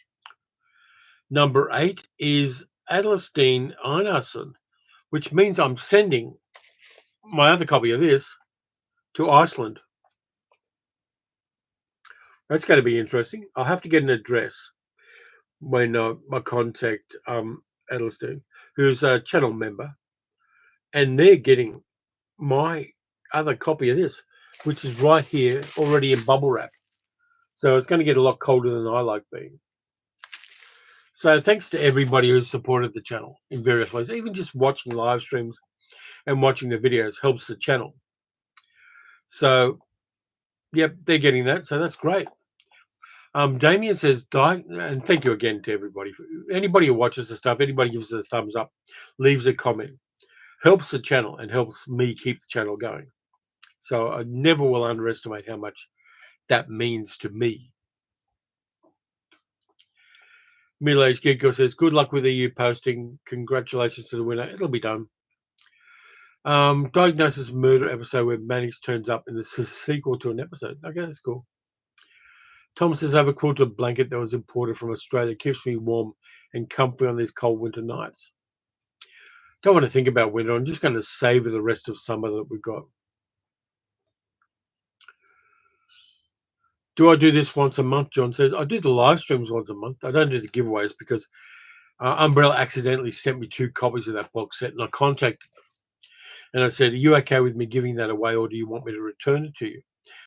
Number 8 is Adelstein Einarsson, which means I'm sending my other copy of this to Iceland. That's going to be interesting. I'll have to get an address when I contact Adelstein, who's a channel member, and they're getting my other copy of this, which is right here already in bubble wrap. So it's going to get a lot colder than I like being. So thanks to everybody who's supported the channel in various ways. Even just watching live streams and watching the videos helps the channel. So, yep, they're getting that. So that's great. Damien says, and thank you again to everybody. Anybody who watches the stuff, anybody gives us a thumbs up, leaves a comment, helps the channel and helps me keep the channel going. So I never will underestimate how much that means to me. Middle-aged Geeko says, good luck with EU posting. Congratulations to the winner. It'll be done. Diagnosis Murder episode where Mannix turns up in the sequel to an episode. Okay, that's cool. Tom says, I have a quilted blanket that was imported from Australia. It keeps me warm and comfy on these cold winter nights. Don't want to think about winter. I'm just going to savor the rest of summer that we've got. Do I do this once a month? John says, I do the live streams once a month. I don't do the giveaways because Umbrella accidentally sent me 2 copies of that box set, and I contacted them. And I said, are you okay with me giving that away, or do you want me to return it to you?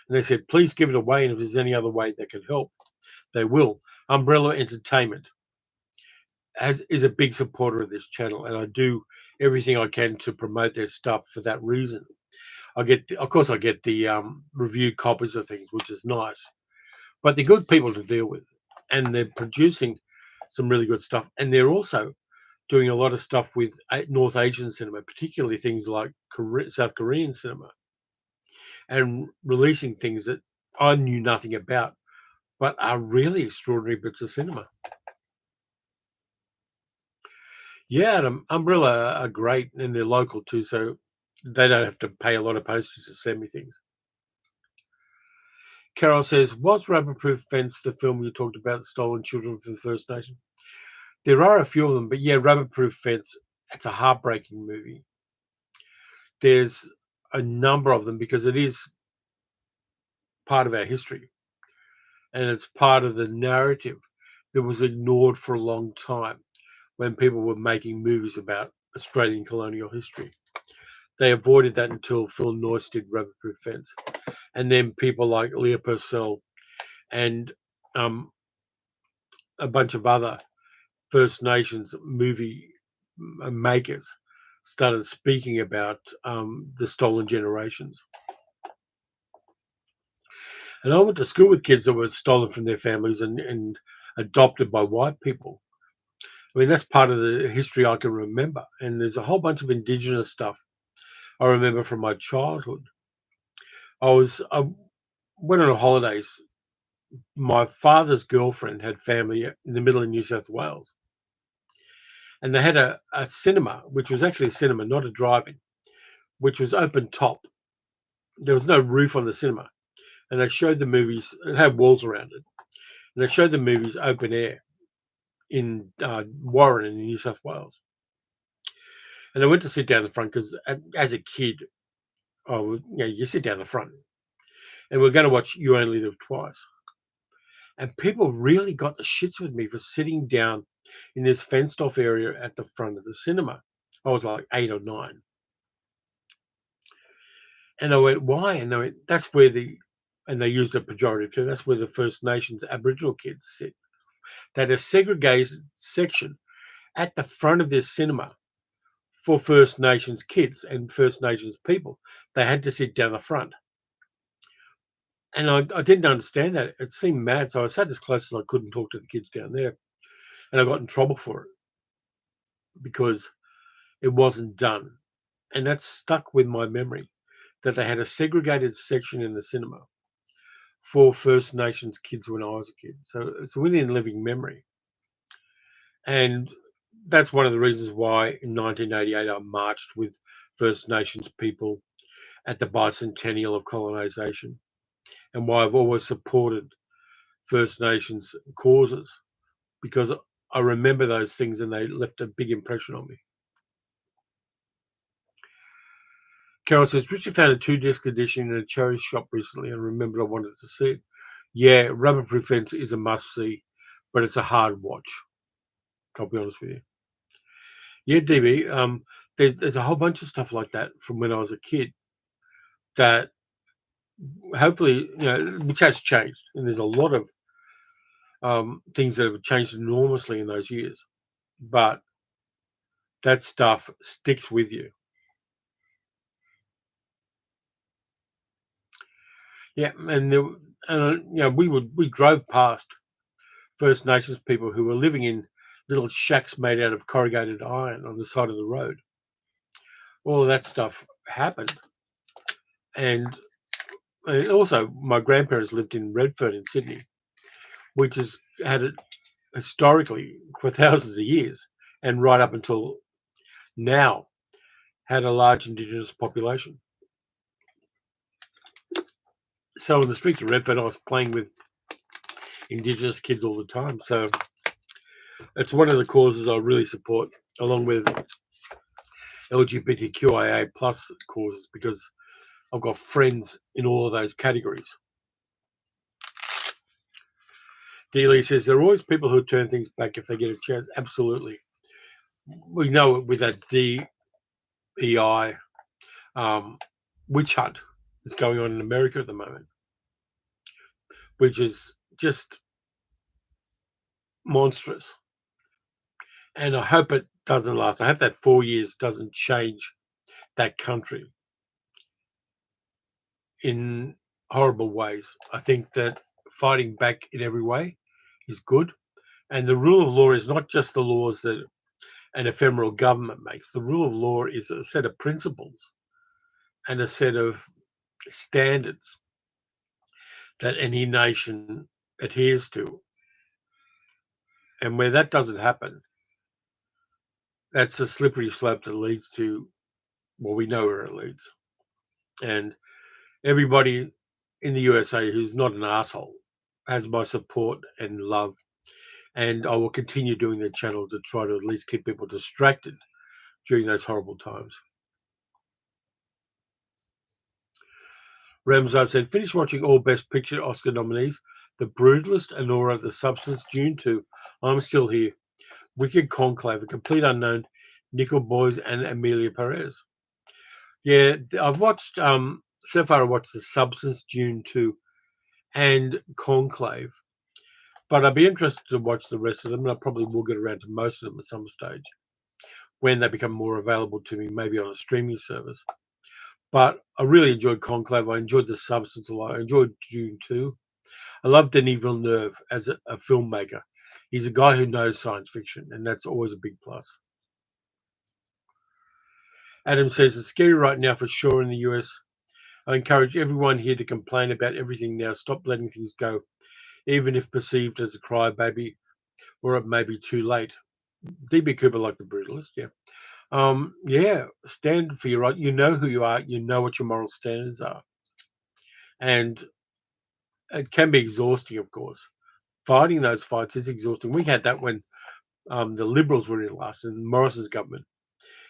And they said, please give it away, and if there's any other way that can help, they will. Umbrella Entertainment is a big supporter of this channel, and I do everything I can to promote their stuff for that reason. I get the reviewed copies of things, which is nice. But they're good people to deal with, and they're producing some really good stuff. And they're also doing a lot of stuff with North Asian cinema, particularly things like South Korean cinema, and releasing things that I knew nothing about, but are really extraordinary bits of cinema. Yeah, Umbrella are great, and they're local too, so they don't have to pay a lot of postage to send me things. Carol says, was Rubber-Proof Fence the film you talked about, Stolen Children for the First Nation? There are a few of them, but yeah, Rubber-Proof Fence, it's a heartbreaking movie. There's a number of them because it is part of our history, and it's part of the narrative that was ignored for a long time when people were making movies about Australian colonial history. They avoided that until Phil Noyce did Rubber-Proof Fence. And then people like Leah Purcell and a bunch of other First Nations movie makers started speaking about the stolen generations. And I went to school with kids that were stolen from their families and adopted by white people. I mean, that's part of the history I can remember. And there's a whole bunch of Indigenous stuff I remember from my childhood. I went on holidays. My father's girlfriend had family in the middle of New South Wales. And they had a cinema, which was actually a cinema, not a drive-in, which was open top. There was no roof on the cinema. And they showed the movies, it had walls around it. And they showed the movies open air in Warren in New South Wales. And I went to sit down in the front because as a kid, oh, yeah, you sit down the front, and we're going to watch You Only Live Twice. And people really got the shits with me for sitting down in this fenced off area at the front of the cinema. I was like 8 or 9. And I went, why? And they went, that's where and they used a pejorative too, that's where the First Nations Aboriginal kids sit. They had a segregated section at the front of this cinema for First Nations kids and First Nations people. They had to sit down the front. And I didn't understand that. It seemed mad. So I sat as close as I could and talked to the kids down there. And I got in trouble for it because it wasn't done. And that's stuck with my memory, that they had a segregated section in the cinema for First Nations kids when I was a kid. So it's within living memory. And that's one of the reasons why in 1988 I marched with First Nations people at the bicentennial of colonisation, and why I've always supported First Nations causes, because I remember those things and they left a big impression on me. Carol says, Richard found a 2-disc edition in a charity shop recently and remembered I wanted to see it. Yeah, Rubber-Proof Fence is a must-see, but it's a hard watch. I'll be honest with you. Yeah, DB, there's a whole bunch of stuff like that from when I was a kid that hopefully, which has changed. And there's a lot of things that have changed enormously in those years. But that stuff sticks with you. Yeah, and we drove past First Nations people who were living in little shacks made out of corrugated iron on the side of the road. All of that stuff happened. And also, my grandparents lived in Redfern in Sydney, which has had it historically for thousands of years, and right up until now, had a large Indigenous population. So in the streets of Redfern, I was playing with Indigenous kids all the time. So it's one of the causes I really support, along with LGBTQIA plus causes, because I've got friends in all of those categories. Dealey says there are always people who turn things back if they get a chance. Absolutely. We know it with that DEI witch hunt that's going on in America at the moment, which is just monstrous. And I hope it doesn't last. I hope that 4 years doesn't change that country in horrible ways. I think that fighting back in every way is good. And the rule of law is not just the laws that an ephemeral government makes. The rule of law is a set of principles and a set of standards that any nation adheres to. And where that doesn't happen, that's a slippery slope that leads to, well, we know where it leads. And everybody in the USA who's not an asshole has my support and love. And I will continue doing the channel to try to at least keep people distracted during those horrible times. Ramsar said, finish watching all Best Picture Oscar nominees. The Brutalist, Anora, The Substance, Dune 2, I'm Still Here, Wicked, Conclave, A Complete Unknown, Nickel Boys, and Amelia Perez. Yeah, I've watched, so far I watched The Substance, Dune 2, and Conclave. But I'd be interested to watch the rest of them, and I probably will get around to most of them at some stage when they become more available to me, maybe on a streaming service. But I really enjoyed Conclave. I enjoyed The Substance a lot. I enjoyed Dune 2. I love Denis Villeneuve as a filmmaker. He's a guy who knows science fiction, and that's always a big plus. Adam says, it's scary right now for sure in the US. I encourage everyone here to complain about everything now. Stop letting things go, even if perceived as a crybaby, or it may be too late. DB Cooper, like The Brutalist, yeah. Yeah, stand for your right. You know who you are. You know what your moral standards are. And it can be exhausting, of course. Fighting those fights is exhausting. We had that when the Liberals were in last, in Morrison's government.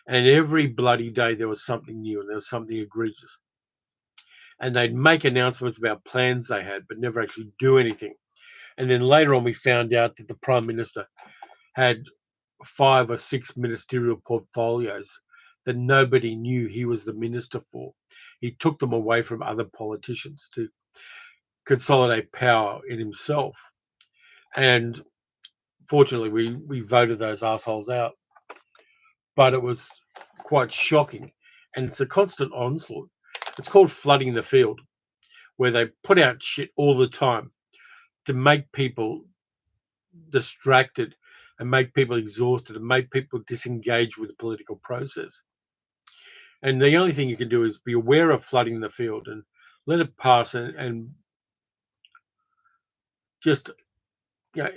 And every bloody day there was something new and there was something egregious. and they'd make announcements about plans they had, but never actually do anything. And then later on, we found out that the Prime Minister had 5 or 6 ministerial portfolios that nobody knew he was the minister for. He took them away from other politicians to consolidate power in himself. And fortunately, we voted those assholes out. But it was quite shocking. And it's a constant onslaught. It's called flooding the field, where they put out shit all the time to make people distracted and make people exhausted and make people disengage with the political process. And the only thing you can do is be aware of flooding the field and let it pass and just, you know,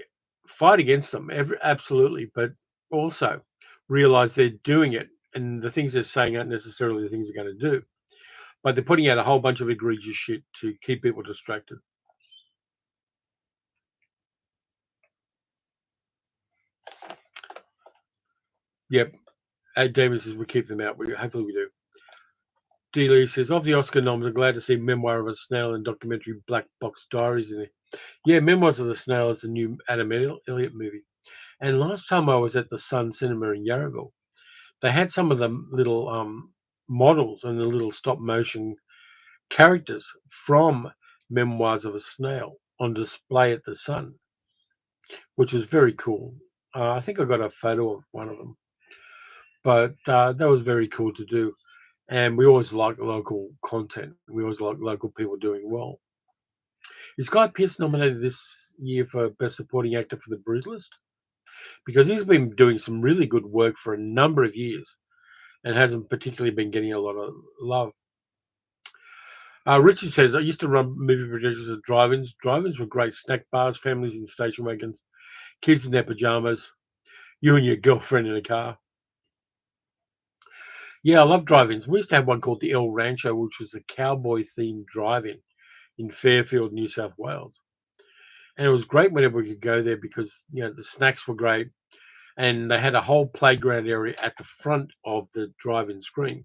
fight against them. Absolutely. But also realize they're doing it and the things they're saying aren't necessarily the things they're going to do. But they're putting out a whole bunch of egregious shit to keep people distracted. Yep. Damon says we keep them out. Hopefully we do. D. Lee says, of the Oscar noms, I'm glad to see Memoir of a Snail and documentary Black Box Diaries in there. Yeah, Memoirs of the Snail is the new Adam Elliott movie. And last time I was at the Sun Cinema in Yarraville, they had some of the little models and the little stop motion characters from Memoirs of a Snail on display at the Sun, which was very cool. I think I got a photo of one of them, but that was very cool to do. And we always like local content. We always like local people doing well. Is Guy Pearce nominated this year for Best Supporting Actor for The Brutalist? Because he's been doing some really good work for a number of years and hasn't particularly been getting a lot of love. Richard says, I used to run movie projectors at drive-ins. Drive-ins were great. Snack bars, families in station wagons, kids in their pajamas, you and your girlfriend in a car. Yeah, I love drive-ins. We used to have one called the El Rancho, which was a cowboy-themed drive-in in Fairfield, New South Wales. And it was great whenever we could go there because, you know, the snacks were great. And they had a whole playground area at the front of the drive-in screen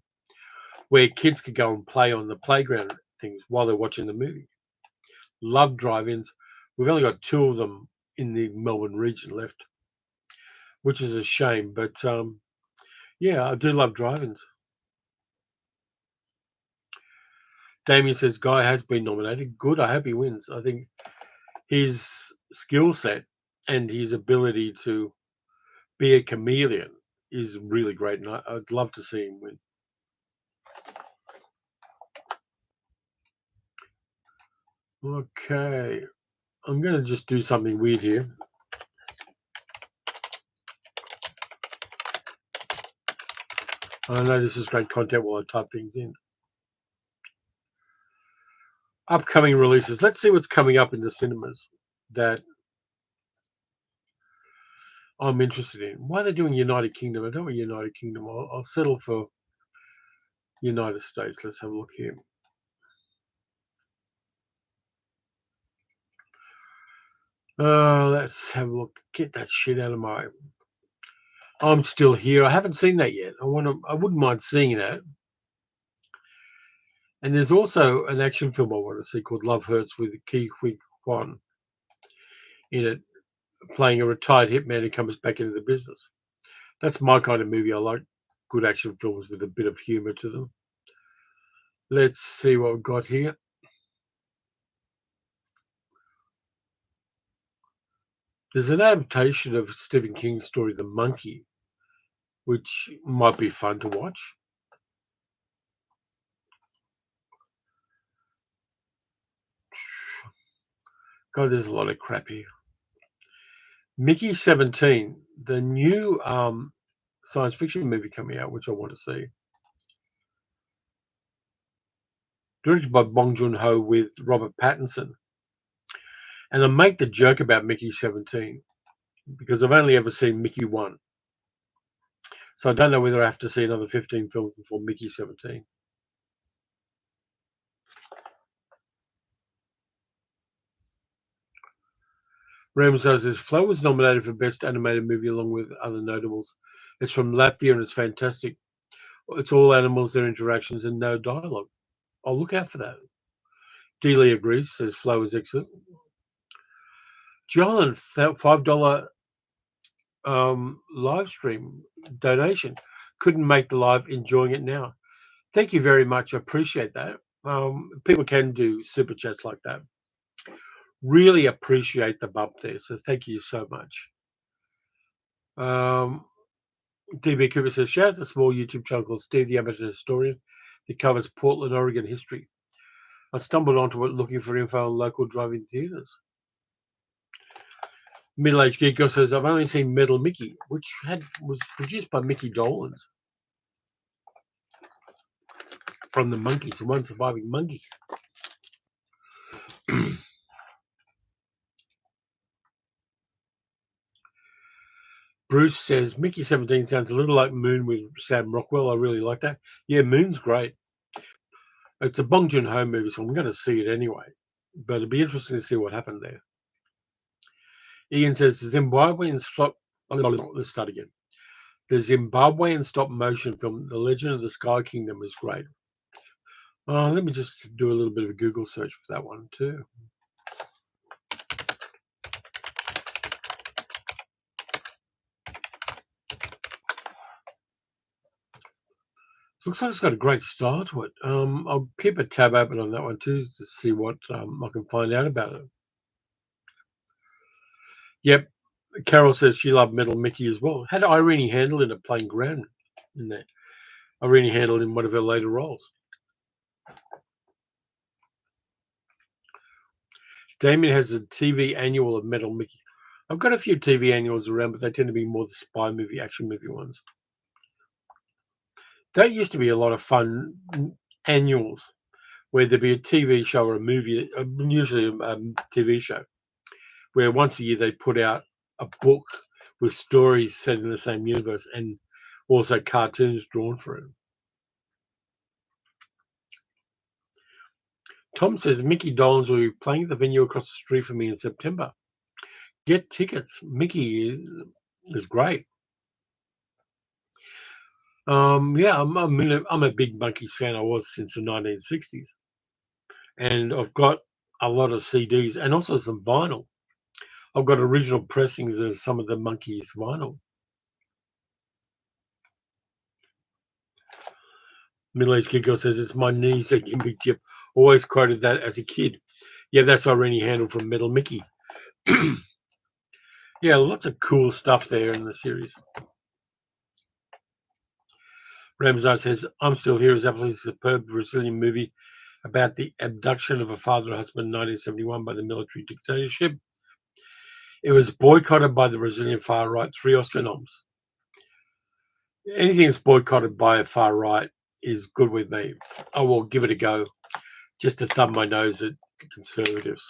where kids could go and play on the playground things while they're watching the movie. Love drive-ins. We've only got 2 of them in the Melbourne region left, which is a shame. But yeah, I do love drive-ins. Damien says Guy has been nominated. Good. I hope he wins. I think his skill set and his ability to be a chameleon is really great, and I'd love to see him win. Okay, I'm going to just do something weird here. I know this is great content while I type things in. Upcoming releases. Let's see what's coming up in the cinemas that I'm interested in. Why are they doing United Kingdom? I don't want United Kingdom. I'll settle for United States. Let's have a look here. Let's have a look. Get that shit out of my... I'm Still Here. I haven't seen that yet. I wouldn't mind seeing that. And there's also an action film I want to see called Love Hurts with Ke Huy Quan in it, playing a retired hitman who comes back into the business. That's my kind of movie. I like good action films with a bit of humor to them. Let's see what we've got here. There's an adaptation of Stephen King's story, The Monkey, which might be fun to watch. God, there's a lot of crap here. Mickey 17, the new science fiction movie coming out, which I want to see. Directed by Bong Joon-ho with Robert Pattinson. And I make the joke about Mickey 17 because I've only ever seen Mickey 1. So I don't know whether I have to see another 15 films before Mickey 17. Ramsay says Flow was nominated for Best Animated Movie along with other notables. It's from Latvia and it's fantastic. It's all animals, their interactions, and no dialogue. I'll look out for that. Dealey agrees, says flow is excellent. John, $5 live stream donation. Couldn't make the live, enjoying it now. Thank you very much. I appreciate that. People can do super chats like that. Really appreciate the bump there. So thank you so much. DB Cooper says, shout out to a small YouTube channel called Steve the Amateur Historian that covers Portland, Oregon history. I stumbled onto it looking for info on local drive-in theaters. Middle-aged Geek Girl says, I've only seen Metal Mickey, which was produced by Mickey Dolenz from the Monkees, the one surviving monkey. Bruce says, Mickey 17 sounds a little like Moon with Sam Rockwell. I really like that. Yeah, Moon's great. It's a Bong Joon-ho movie, so I'm going to see it anyway. But it'd be interesting to see what happened there. Ian says, the Zimbabwean stop... Let's start again. The Zimbabwean stop-motion film, The Legend of the Sky Kingdom, is great. Let me just do a little bit of a Google search for that one too. Looks like it's got a great style to it. I'll keep a tab open on that one too to see what I can find out about it. Yep, Carol says she loved Metal Mickey as well. Had Irene Handel in it playing Gran in there. Irene Handel in one of her later roles. Damien has a TV annual of Metal Mickey. I've got a few TV annuals around, but they tend to be more the spy movie, action movie ones. That used to be a lot of fun annuals where there'd be a TV show or a movie, usually a TV show, where once a year they put out a book with stories set in the same universe and also cartoons drawn for it. Tom says Mickey Dolenz will be playing at the venue across the street from me in September. Get tickets. Mickey is great. Yeah, I'm a big Monkees fan. I was since the 1960s. And I've got a lot of CDs and also some vinyl. I've got original pressings of some of the Monkees vinyl. Middle-aged kid girl says, it's my niece that can be Chip. Always quoted that as a kid. Yeah, that's Irene Handel from Metal Mickey. Yeah, lots of cool stuff there in the series. Ramsar says, I'm Still Here is absolutely superb Brazilian movie about the abduction of a father and husband in 1971 by the military dictatorship. It was boycotted by the Brazilian far right, 3 Oscar noms. Anything that's boycotted by a far right is good with me. I will give it a go just to thumb my nose at conservatives.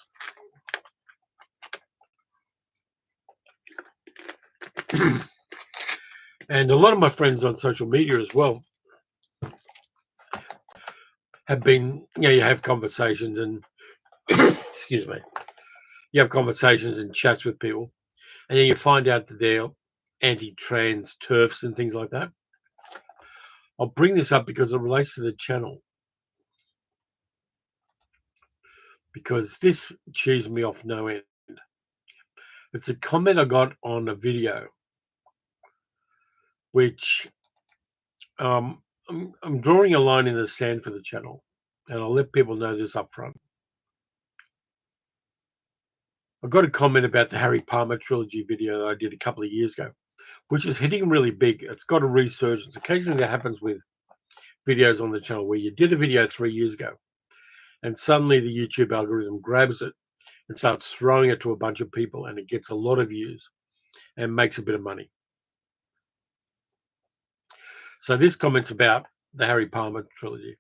And a lot of my friends on social media as well have been, you have conversations and, excuse me, you have conversations and chats with people, and then you find out that they're anti-trans TERFs and things like that. I'll bring this up because it relates to the channel. Because this cheesed me off no end. It's a comment I got on a video, which I'm drawing a line in the sand for the channel, and I'll let people know this up front. I got a comment about the Harry Palmer trilogy video that I did a couple of years ago, which is hitting really big. It's got a resurgence. Occasionally that happens with videos on the channel where you did a video 3 years ago, and suddenly the YouTube algorithm grabs it and starts throwing it to a bunch of people, and it gets a lot of views and makes a bit of money. So this comment's about the Harry Palmer trilogy.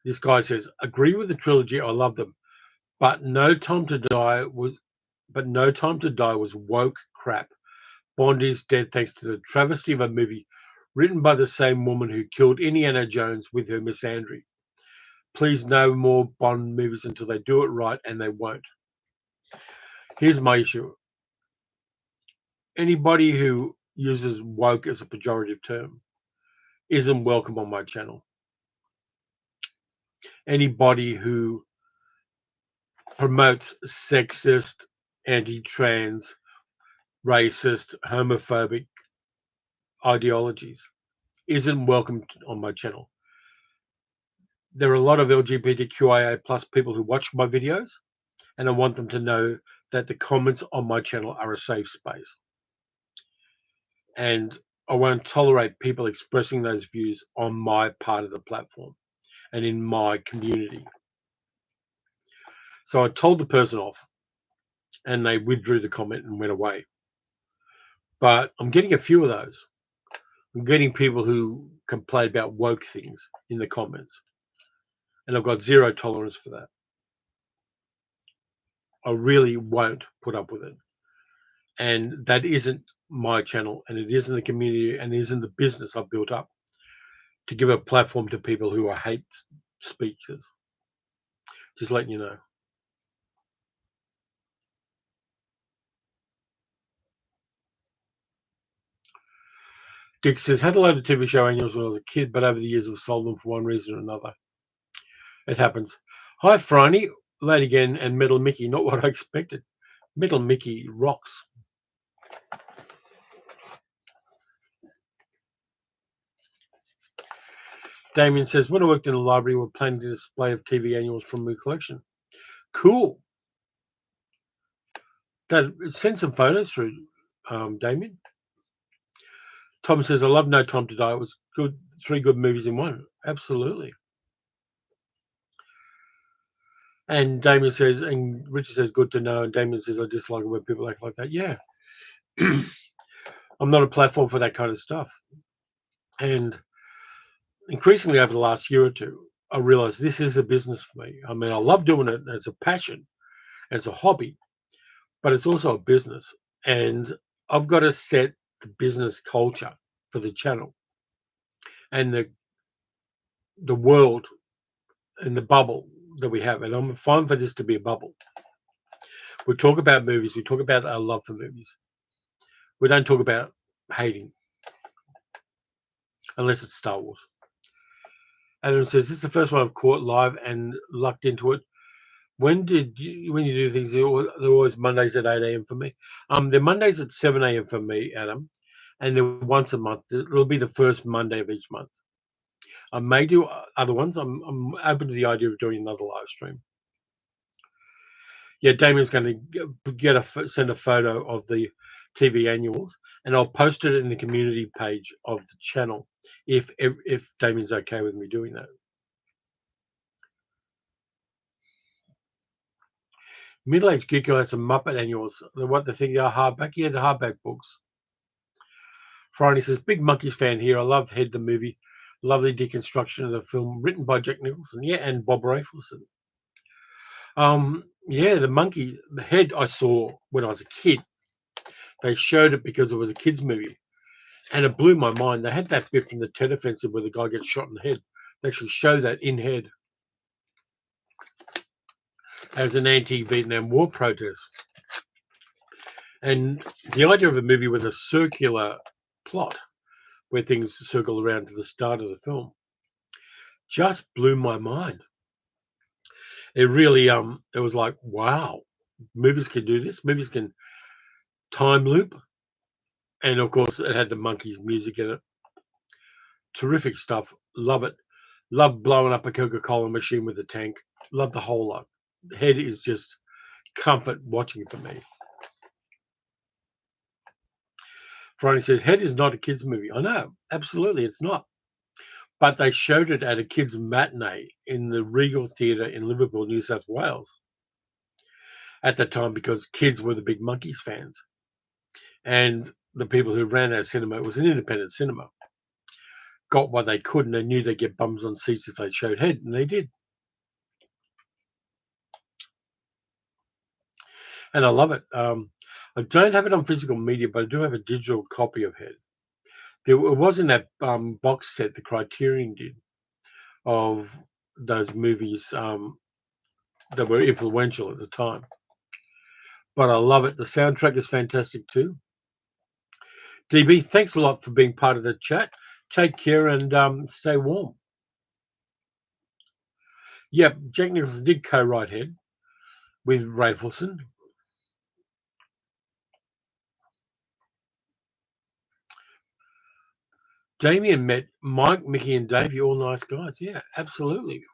This guy says, agree with the trilogy, I love them, but No Time to Die was woke crap. Bond is dead thanks to the travesty of a movie written by the same woman who killed Indiana Jones with her misandry. Please, no more Bond movies until they do it right, and they won't. Here's my issue. Anybody who uses woke as a pejorative term isn't welcome on my channel. anybody who promotes sexist, anti-trans, racist, homophobic ideologies isn't welcome on my channel. There are a lot of LGBTQIA plus people who watch my videos, and I want them to know that the comments on my channel are a safe space. And I won't tolerate people expressing those views on my part of the platform and in my community. So I told the person off, and they withdrew the comment and went away. But I'm getting a few of those. I'm getting people who complain about woke things in the comments, and I've got zero tolerance for that. I really won't put up with it. And that isn't my channel, and it isn't the community, and it isn't the business I've built up to give a platform to people who are hate speakers. Just letting you know. Dick says, had a load of TV show annuals when I was a kid, but over the years I've sold them for one reason or another. It happens. Hi, Franny, late again, and Metal Mickey. Not what I expected. Metal Mickey rocks. Damien says, when I worked in a library, we were planning a display of TV annuals from my collection. Cool. Send some photos through, Damien. Tom says, I love No Time to Die. It was good. 3 good movies in one. Absolutely. And Damien says, and Richard says, good to know. And Damien says, I dislike it when people act like that. Yeah. I'm not a platform for that kind of stuff. And increasingly over the last year or two, I realized this is a business for me. I mean, I love doing it. It's a passion. It's a hobby. But it's also a business. And I've got to set the business culture for the channel and the world and the bubble that we have. And I'm fine for this to be a bubble. We talk about movies. We talk about our love for movies. We don't talk about hating. Unless it's Star Wars. Adam says, this is the first one I've caught live and lucked into it. When you do things, they're always Mondays at 8 a.m. for me. They're Mondays at 7 a.m. for me, Adam. And they're once a month. It'll be the first Monday of each month. I may do other ones. I'm open to the idea of doing another live stream. Yeah, Damien's going to send a photo of the TV annuals, and I'll post it in the community page of the channel if Damien's okay with me doing that. Middle-aged Geeko has some Muppet annuals. What they think are hardback? Yeah, the hardback books. Friday says, big Monkeys fan here. I love Head the movie. Lovely deconstruction of the film, written by Jack Nicholson. Yeah, and Bob Rafelson. Yeah, the Head I saw when I was a kid. They showed it because it was a kids' movie. And it blew my mind. They had that bit from the Tet Offensive where the guy gets shot in the head. They actually show that in Head as an anti-Vietnam War protest. And the idea of a movie with a circular plot where things circle around to the start of the film just blew my mind. It really, it was like, wow, movies can do this. Movies can time loop. And of course, it had the Monkeys music in it. Terrific stuff. Love it. Love blowing up a Coca-Cola machine with a tank. Love the whole lot. Head is just comfort watching for me. Friday says, Head is not a kids' movie. I know. Absolutely, it's not. But they showed it at a kids' matinee in the Regal Theatre in Liverpool, New South Wales at the time because kids were the big Monkeys fans. And the people who ran that cinema, it was an independent cinema, got what they could, and they knew they'd get bums on seats if they showed Head, and they did. And I love it. I don't have it on physical media, but I do have a digital copy of Head. It was in that box set the Criterion did of those movies that were influential at the time. But I love it. The soundtrack is fantastic too. DB, thanks a lot for being part of the chat. Take care and stay warm. Yep, Jack Nicholson did co-write Head with Rafelson. Damien met Mike, Mickey, and Davey, all nice guys. Yeah, absolutely.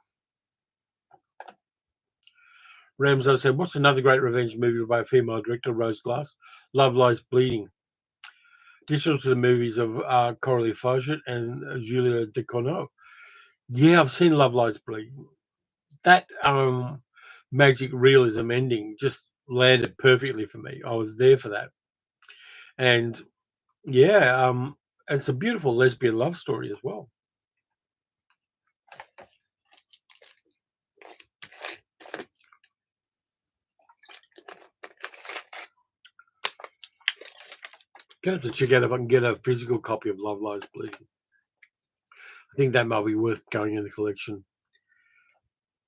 Ramsey said, "What's another great revenge movie by a female director, Rose Glass? Love Lies Bleeding." Additional to the movies of Coralie Fauchet and Julia Ducournau. Yeah, I've seen Love Lies Bleeding. That magic realism ending just landed perfectly for me. I was there for that. And yeah, it's a beautiful lesbian love story as well. Gonna have to check out if I can get a physical copy of Love Lies Bleeding. I think that might be worth going in the collection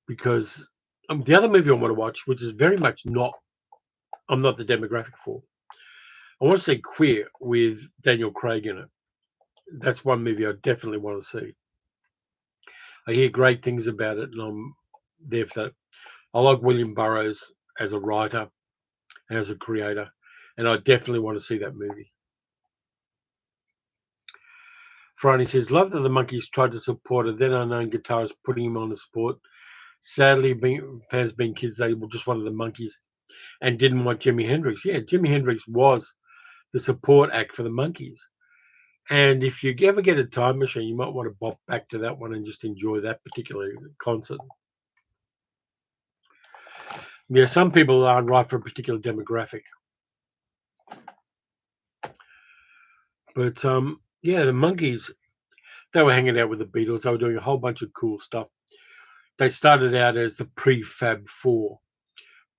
because the other movie I want to watch, which is very much I'm not the demographic for. I want to see Queer with Daniel Craig in it. That's one movie I definitely want to see. I hear great things about it, and I'm there for that. I like William Burroughs as a writer and as a creator, and I definitely want to see that movie. Friday says, "Love that the Monkees tried to support a then unknown guitarist, putting him on the spot. Sadly, fans being kids, they just wanted the Monkees and didn't want Jimi Hendrix." Yeah, Jimi Hendrix was the support act for the Monkees. And if you ever get a time machine, you might want to bop back to that one and just enjoy that particular concert. Yeah, some people aren't right for a particular demographic. But yeah, the Monkees, they were hanging out with the Beatles. They were doing a whole bunch of cool stuff. They started out as the Prefab Four,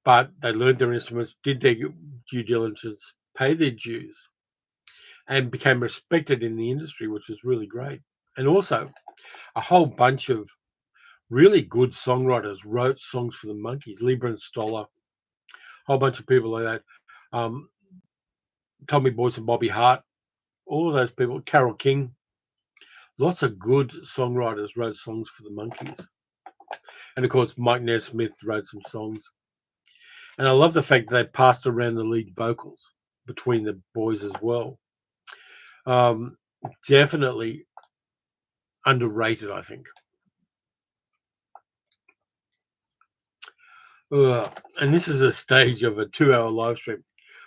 but they learned their instruments, did their due diligence, paid their dues, and became respected in the industry, which was really great. And also, a whole bunch of really good songwriters wrote songs for the Monkees. Lieber and Stoller, a whole bunch of people like that. Tommy Boyce and Bobby Hart, all of those people. Carole King, lots of good songwriters wrote songs for the Monkees. And of course, Mike Nesmith wrote some songs. And I love the fact that they passed around the lead vocals between the boys as well. Definitely underrated, I think. And this is a stage of a 2-hour live stream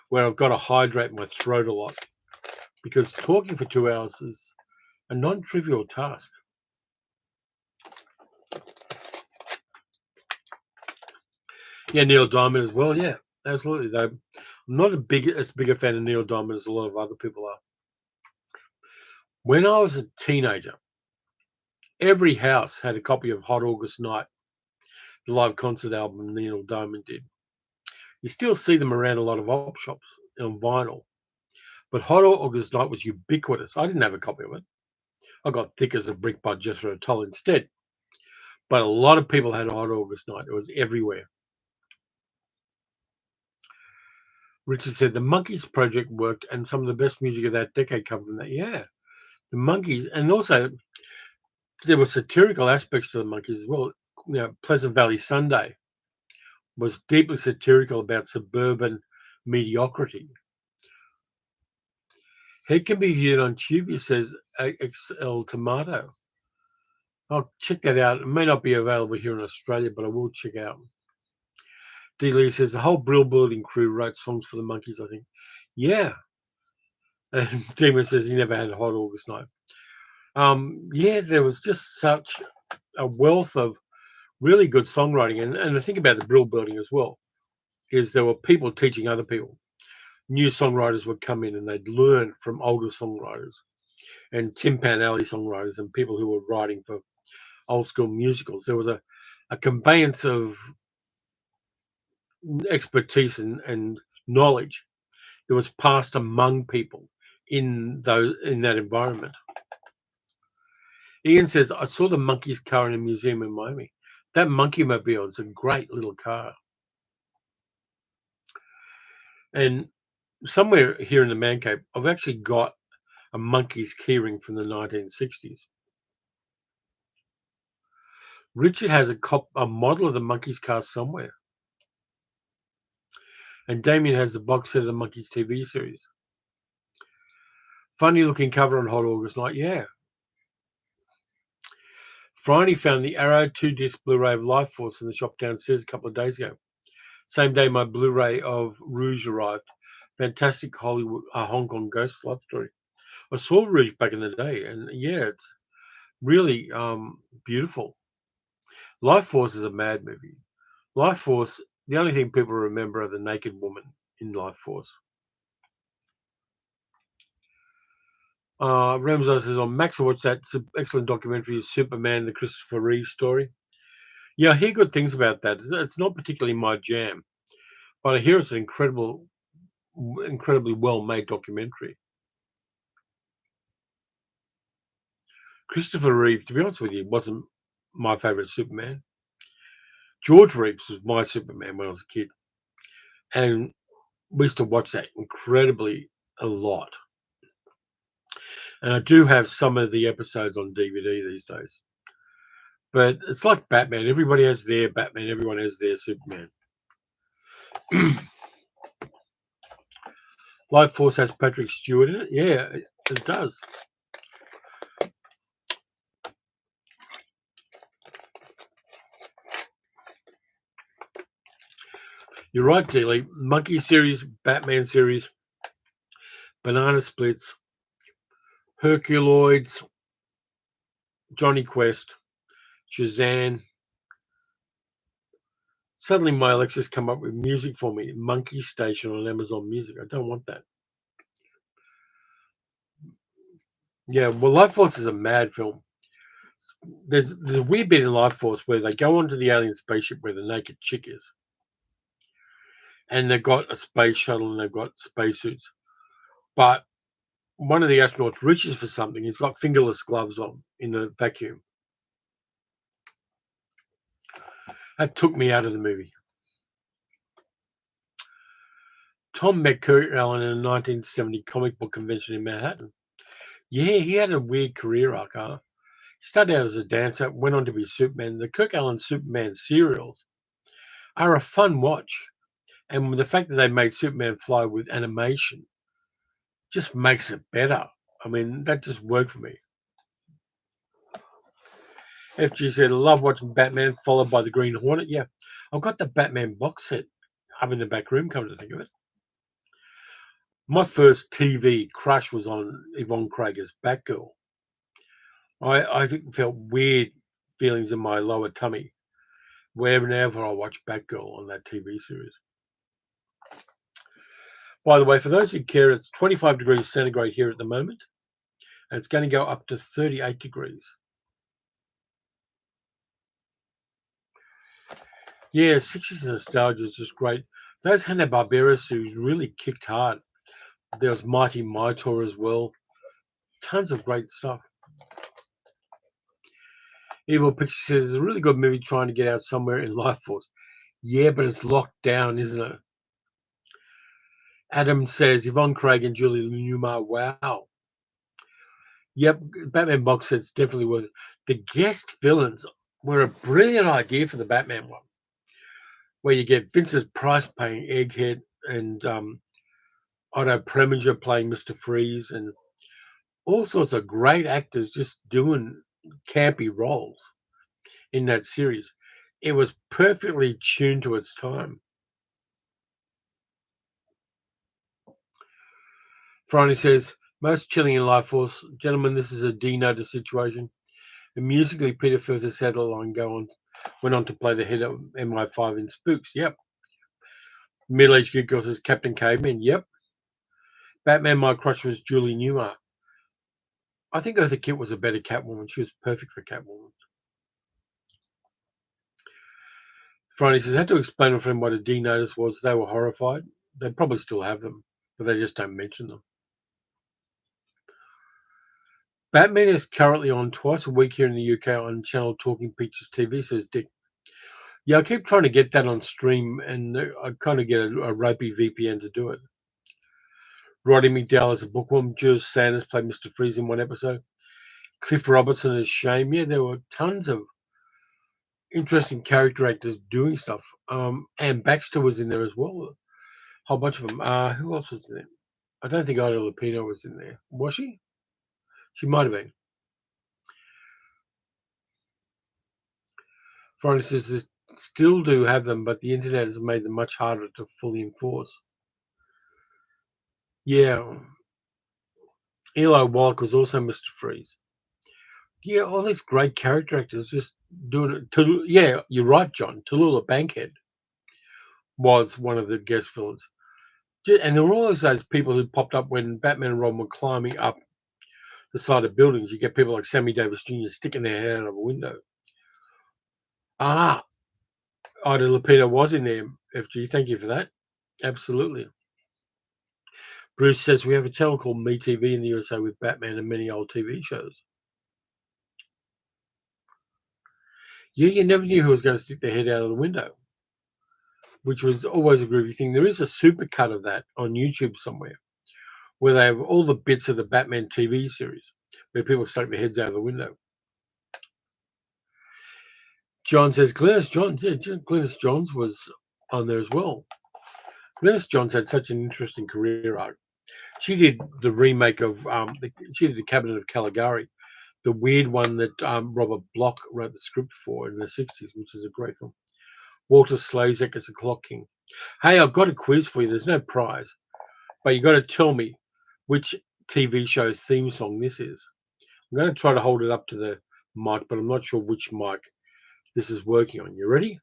where I've got to hydrate my throat a lot because talking for 2 hours is a non-trivial task. Yeah, Neil Diamond as well. Yeah, absolutely. Though I'm not as big a fan of Neil Diamond as a lot of other people are. When I was a teenager, every house had a copy of Hot August Night, the live concert album Neil Diamond did. You still see them around a lot of op shops on vinyl. But Hot August Night was ubiquitous. I didn't have a copy of it. I got Thick as a Brick by Jethro Tull instead. But a lot of people had Hot August Night. It was everywhere. Richard said the Monkees project worked and some of the best music of that decade come from that. Yeah, the Monkees. And also, there were satirical aspects to the Monkees as well. You know, Pleasant Valley Sunday was deeply satirical about suburban mediocrity. It can be viewed on Tubi, says XL Tomato. I'll check that out. It may not be available here in Australia, but I will check out. D. Lee says the whole Brill Building crew wrote songs for the Monkees, I think. Yeah. And Demon says he never had a Hot August Night. Yeah, there was just such a wealth of really good songwriting. And the thing about the Brill Building as well is there were people teaching other people. New songwriters would come in and they'd learn from older songwriters and Tim Pan Alley songwriters and people who were writing for old school musicals. There was a conveyance of expertise and knowledge that was passed among people in that environment. Ian says, I saw the Monkees car in a museum in Miami. That Monkey Mobile is a great little car. And somewhere here in the Man Cave, I've actually got a Monkees keyring from the 1960s. Richard has a model of the Monkeys cast somewhere. And Damien has the box set of the Monkeys TV series. Funny looking cover on Hot August Night, yeah. Friday found the Arrow 2-disc Blu-ray of Life Force in the shop downstairs a couple of days ago. Same day my Blu-ray of Rouge arrived. Fantastic Hollywood Hong Kong ghost love story. I saw Rouge back in the day, and yeah, it's really beautiful. Life Force is a mad movie. Life Force, the only thing people remember are the naked woman in Life Force. Ramsay says on Max, I watched that excellent documentary, Superman, the Christopher Reeve story. Yeah, I hear good things about that. It's not particularly my jam, but I hear it's an incredibly well-made documentary. Christopher Reeve, to be honest with you, wasn't my favorite Superman. George Reeves was my Superman when I was a kid, and we used to watch that incredibly a lot. And I do have some of the episodes on DVD these days. But it's like Batman. Everybody has their Batman. Everyone has their Superman. Life Force has Patrick Stewart in it. Yeah, it does. You're right, Dealey. Monkey series, Batman series, Banana Splits, Herculoids, Johnny Quest, Shazam. Suddenly my Alexa's come up with music for me. Monkey Station on Amazon Music. I don't want that. Yeah, well, Life Force is a mad film. There's a weird bit in Life Force where they go onto the alien spaceship where the naked chick is. And they've got a space shuttle and they've got spacesuits. But one of the astronauts reaches for something. He's got fingerless gloves on in the vacuum. That took me out of the movie. Tom met Kirk Allen in a 1970 comic book convention in Manhattan. Yeah, he had a weird career arc. He started out as a dancer, went on to be Superman. The Kirk Allen Superman serials are a fun watch. And the fact that they made Superman fly with animation just makes it better. I mean, that just worked for me. FG said, I love watching Batman followed by the Green Hornet. Yeah, I've got the Batman box set up in the back room, come to think of it. My first TV crush was on Yvonne Krager's Batgirl. I felt weird feelings in my lower tummy whenever I watched Batgirl on that TV series. By the way, for those who care, it's 25 degrees centigrade here at the moment, and it's going to go up to 38 degrees. Yeah, 60s nostalgia is just great. Those Hanna-Barbera series really kicked hard. There was Mighty Mightor as well. Tons of great stuff. Evil Picture says it's a really good movie trying to get out somewhere in Life Force. Yeah, but it's locked down, isn't it? Adam says Yvonne Craig and Julie Newmar. Wow. Yep, Batman box sets definitely were. The guest villains were a brilliant idea for the Batman one, where you get Vincent Price playing Egghead and Otto Preminger playing Mr. Freeze and all sorts of great actors just doing campy roles in that series. It was perfectly tuned to its time. Franny says, most chilling in Life Force. Gentlemen, this is a D-notice situation. And musically, Peter Firth settled on went on to play the head of MI5 in Spooks. Yep. Middle-aged good girl says Captain Caveman. Yep. Batman, my crush was Julie Newmar. I think Eartha Kitt was a better Catwoman. She was perfect for Catwoman. Franny says, I had to explain to a friend what a D-notice was. They were horrified. They probably still have them, but they just don't mention them. Batman is currently on twice a week here in the UK on channel Talking Pictures TV, says Dick. Yeah, I keep trying to get that on stream, and I kind of get a ropey VPN to do it. Roddy McDowell as a bookworm. Jules Sanders played Mr. Freeze in one episode. Cliff Robertson as Shame. Yeah, there were tons of interesting character actors doing stuff. And Baxter was in there as well. A whole bunch of them. Who else was in there? I don't think Ida Lupino was in there. Was she? She might have been. Florence says they still do have them, but the internet has made them much harder to fully enforce. Yeah. Eli Wallach was also Mr. Freeze. Yeah, all these great character actors just doing it. Yeah, you're right, John. Tallulah Bankhead was one of the guest villains. And there were always those people who popped up when Batman and Robin were climbing up the side of buildings. You get people like Sammy Davis Jr. sticking their head out of a window. Ida Lupino was in there, FG. Thank you for that. Absolutely. Bruce says we have a channel called MeTV in the USA with Batman and many old TV shows. Yeah, you never knew who was going to stick their head out of the window, which was always a groovy thing. There is a supercut of that on YouTube somewhere where they have all the bits of the Batman TV series where people stuck their heads out of the window. John says Glynis Johns. Yeah, Glynis Johns was on there as well. Glynis Johns had such an interesting career arc. She did the remake of she did the Cabinet of Caligari, the weird one that Robert Bloch wrote the script for in the 60s, which is a great film. Walter Slezak as the Clock King. Hey, I've got a quiz for you. There's no prize, but you got to tell me which TV show theme song this is. I'm going to try to hold it up to the mic, but I'm not sure which mic this is working on. You ready?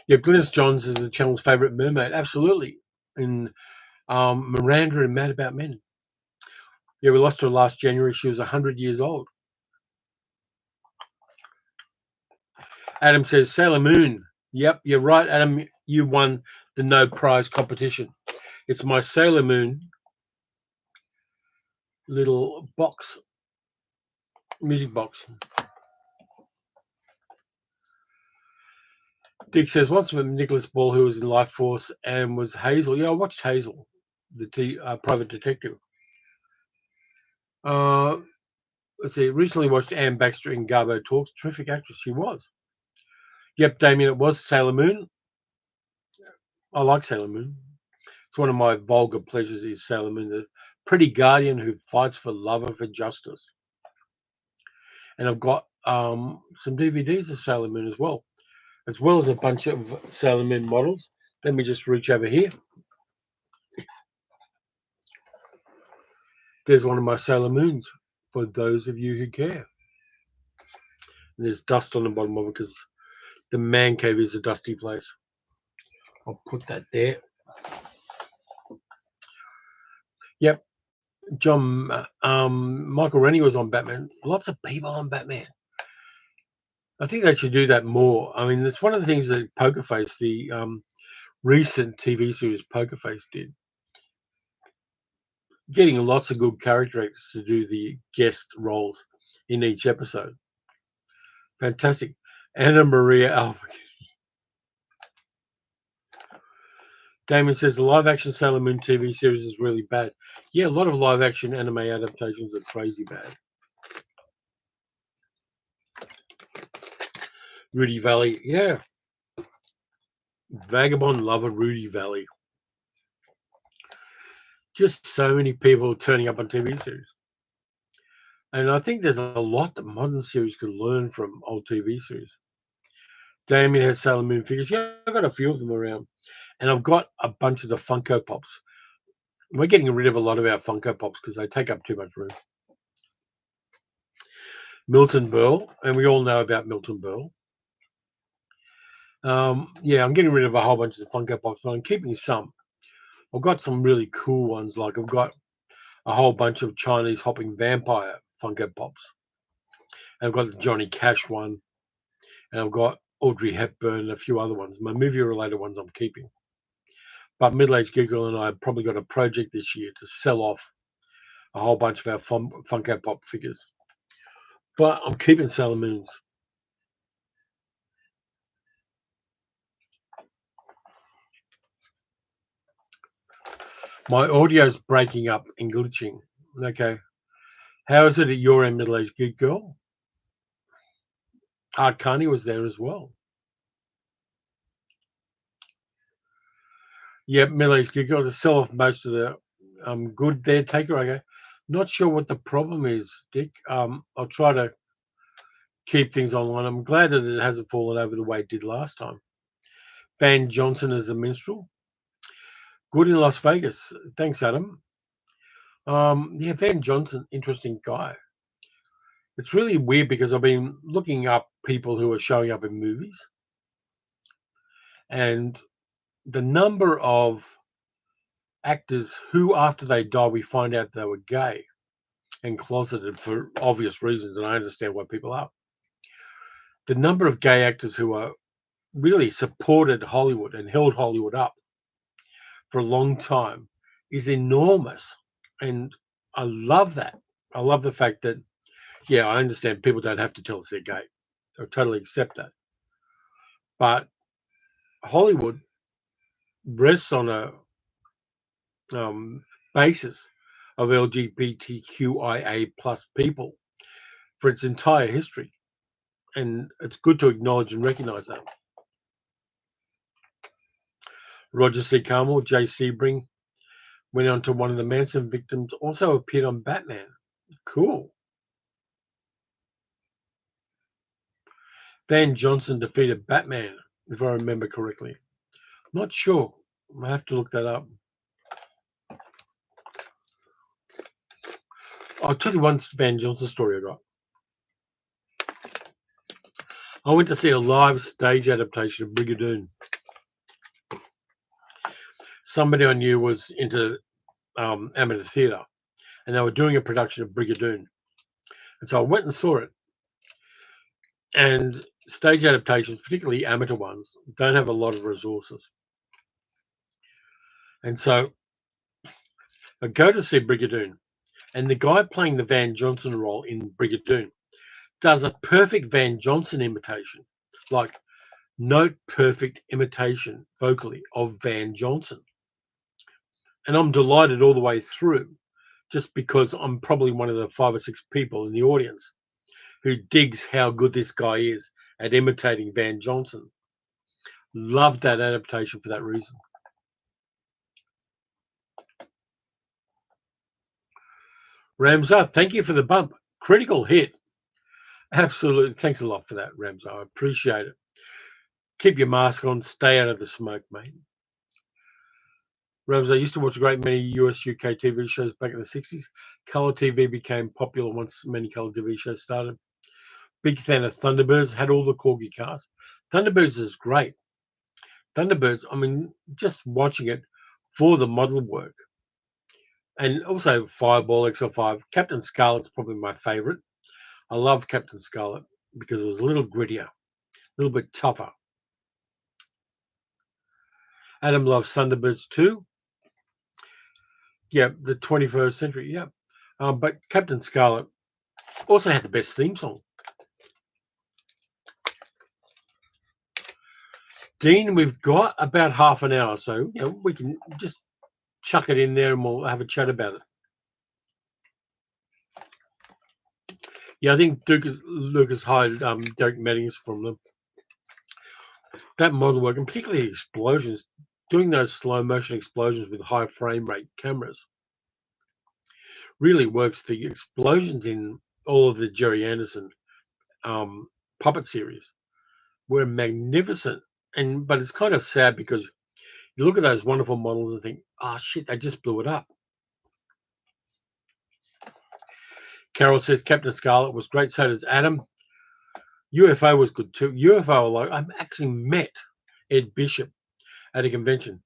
Yeah, Glynis Johns is the channel's favourite mermaid. Absolutely. And Miranda and Mad About Men. Yeah, we lost her last January. She was 100 years old. Adam says Sailor Moon. Yep, you're right, Adam. You won the no prize competition. It's my Sailor Moon little box, music box. Dick says, what's with Nicholas Ball, who was in Life Force and was Hazel? Yeah, I watched Hazel, the private detective. Let's see, recently watched Anne Baxter in Garbo Talks. Terrific actress she was. Yep, Damien, it was Sailor Moon. I like Sailor Moon. It's one of my vulgar pleasures is Sailor Moon, the pretty guardian who fights for love and for justice. And I've got some DVDs of Sailor Moon as well as a bunch of Sailor Moon models. Let me just reach over here. There's one of my Sailor Moons for those of you who care. And there's dust on the bottom of it because the man cave is a dusty place. I'll put that there. Yep. Michael Rennie was on Batman. Lots of people on Batman. I think they should do that more. I mean, it's one of the things that Poker Face, the recent TV series Poker Face did. Getting lots of good character actors to do the guest roles in each episode. Fantastic. Anna Maria Albuquerque. Damien says the live-action Sailor Moon TV series is really bad. Yeah, a lot of live-action anime adaptations are crazy bad. Rudy Valley, yeah. Vagabond lover Rudy Valley. Just so many people turning up on TV series. And I think there's a lot that modern series could learn from old TV series. Damien has Sailor Moon figures. Yeah, I've got a few of them around. And I've got a bunch of the Funko Pops. We're getting rid of a lot of our Funko Pops because they take up too much room. Milton Berle, and we all know about Milton Berle. Yeah, I'm getting rid of a whole bunch of the Funko Pops, but I'm keeping some. I've got some really cool ones. Like I've got a whole bunch of Chinese hopping vampire Funko Pops. And I've got the Johnny Cash one. And I've got Audrey Hepburn and a few other ones. My movie-related ones I'm keeping. But Middle-Aged Google and I have probably got a project this year to sell off a whole bunch of our Funko Pop figures. But I'm keeping Sailor Moons. My audio's breaking up and glitching. Okay. How is it at your end, middle-aged geek girl? Art Carney was there as well. Yep, middle-aged geek girl to sell off most of the good there. Take her. Okay. Not sure what the problem is, Dick. I'll try to keep things online. I'm glad that it hasn't fallen over the way it did last time. Van Johnson as a minstrel. Good in Las Vegas. Thanks, Adam. Yeah, Van Johnson, interesting guy. It's really weird because I've been looking up people who are showing up in movies, and the number of actors who, after they die, we find out they were gay and closeted for obvious reasons, and I understand why people are. The number of gay actors who are really supported Hollywood and held Hollywood up for a long time is enormous, and I love that. I love the fact that, yeah, I understand people don't have to tell us they're gay. I totally accept that. But Hollywood rests on a basis of LGBTQIA plus people for its entire history. And it's good to acknowledge and recognize that. Roger C. Carmel, Jay Sebring went on to one of the Manson victims, also appeared on Batman. Cool. Van Johnson defeated Batman, if I remember correctly. Not sure. I have to look that up. I'll tell you one Van Johnson story I got. I went to see a live stage adaptation of Brigadoon. Somebody I knew was into amateur theatre, and they were doing a production of Brigadoon. And so I went and saw it. And stage adaptations, particularly amateur ones, don't have a lot of resources. And so I go to see Brigadoon, and the guy playing the Van Johnson role in Brigadoon does a perfect Van Johnson imitation, like note perfect imitation vocally of Van Johnson. And I'm delighted all the way through, just because I'm probably one of the 5 or 6 people in the audience who digs how good this guy is at imitating Van Johnson. Loved that adaptation for that reason. Ramsar, thank you for the bump. Critical hit. Absolutely. Thanks a lot for that, Ramsar. I appreciate it. Keep your mask on. Stay out of the smoke, mate. Ramsar, I used to watch a great many US, UK TV shows back in the 60s. Colour TV became popular once many colour TV shows started. Big fan of Thunderbirds. Had all the Corgi cast. Thunderbirds is great. Thunderbirds, I mean, just watching it for the model work. And also Fireball, XL5. Captain Scarlet's probably my favorite. I love Captain Scarlet because it was a little grittier, a little bit tougher. Adam loves Thunderbirds too. Yeah, the 21st century, yeah. But Captain Scarlet also had the best theme song. Dean, we've got about half an hour, so we can just chuck it in there and we'll have a chat about it. Yeah, I think Lucas hired Derek Meddings from them. That model work, and particularly explosions, doing those slow motion explosions with high frame rate cameras really works. The explosions in all of the Jerry Anderson puppet series were magnificent, but it's kind of sad because you look at those wonderful models and think, oh shit, they just blew it up. Carol says Captain Scarlet was great, so does Adam. UFO was good too. UFO, like, I actually met Ed Bishop at a convention.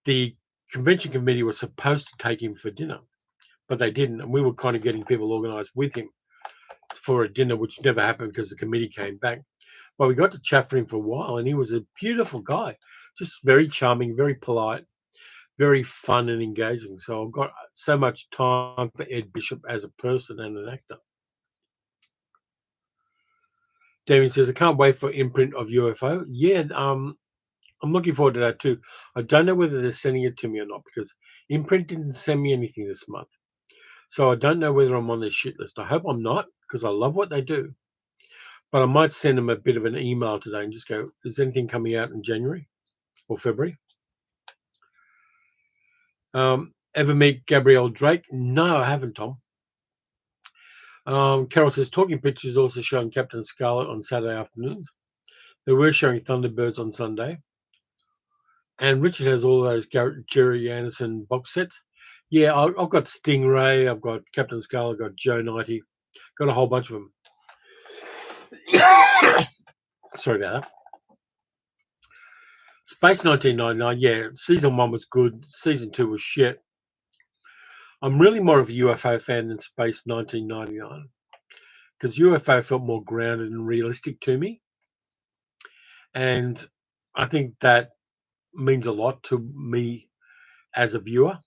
The convention committee was supposed to take him for dinner, but they didn't, and we were kind of getting people organized with him for a dinner, which never happened because the committee came back. But we got to chat for him for a while, and he was a beautiful guy, just very charming, very polite, very fun and engaging. So I've got so much time for Ed Bishop as a person and an actor. Damien says, I can't wait for imprint of UFO. Yeah, I'm looking forward to that too. I don't know whether they're sending it to me or not because Imprint didn't send me anything this month. So I don't know whether I'm on their shit list. I hope I'm not because I love what they do. But I might send them a bit of an email today and just go, is anything coming out in January or February? Ever meet Gabrielle Drake? No, I haven't, Tom. Carol says, Talking Pictures also showing Captain Scarlet on Saturday afternoons. They were showing Thunderbirds on Sunday. And Richard has all those Jerry Anderson box sets. Yeah, I've got Stingray, I've got Captain Scarlet, I've got Joe 90, got a whole bunch of them. Sorry about that. Space 1999, yeah, season 1 was good, season 2 was shit. I'm really more of a UFO fan than Space 1999 because UFO felt more grounded and realistic to me. And I think that means a lot to me as a viewer.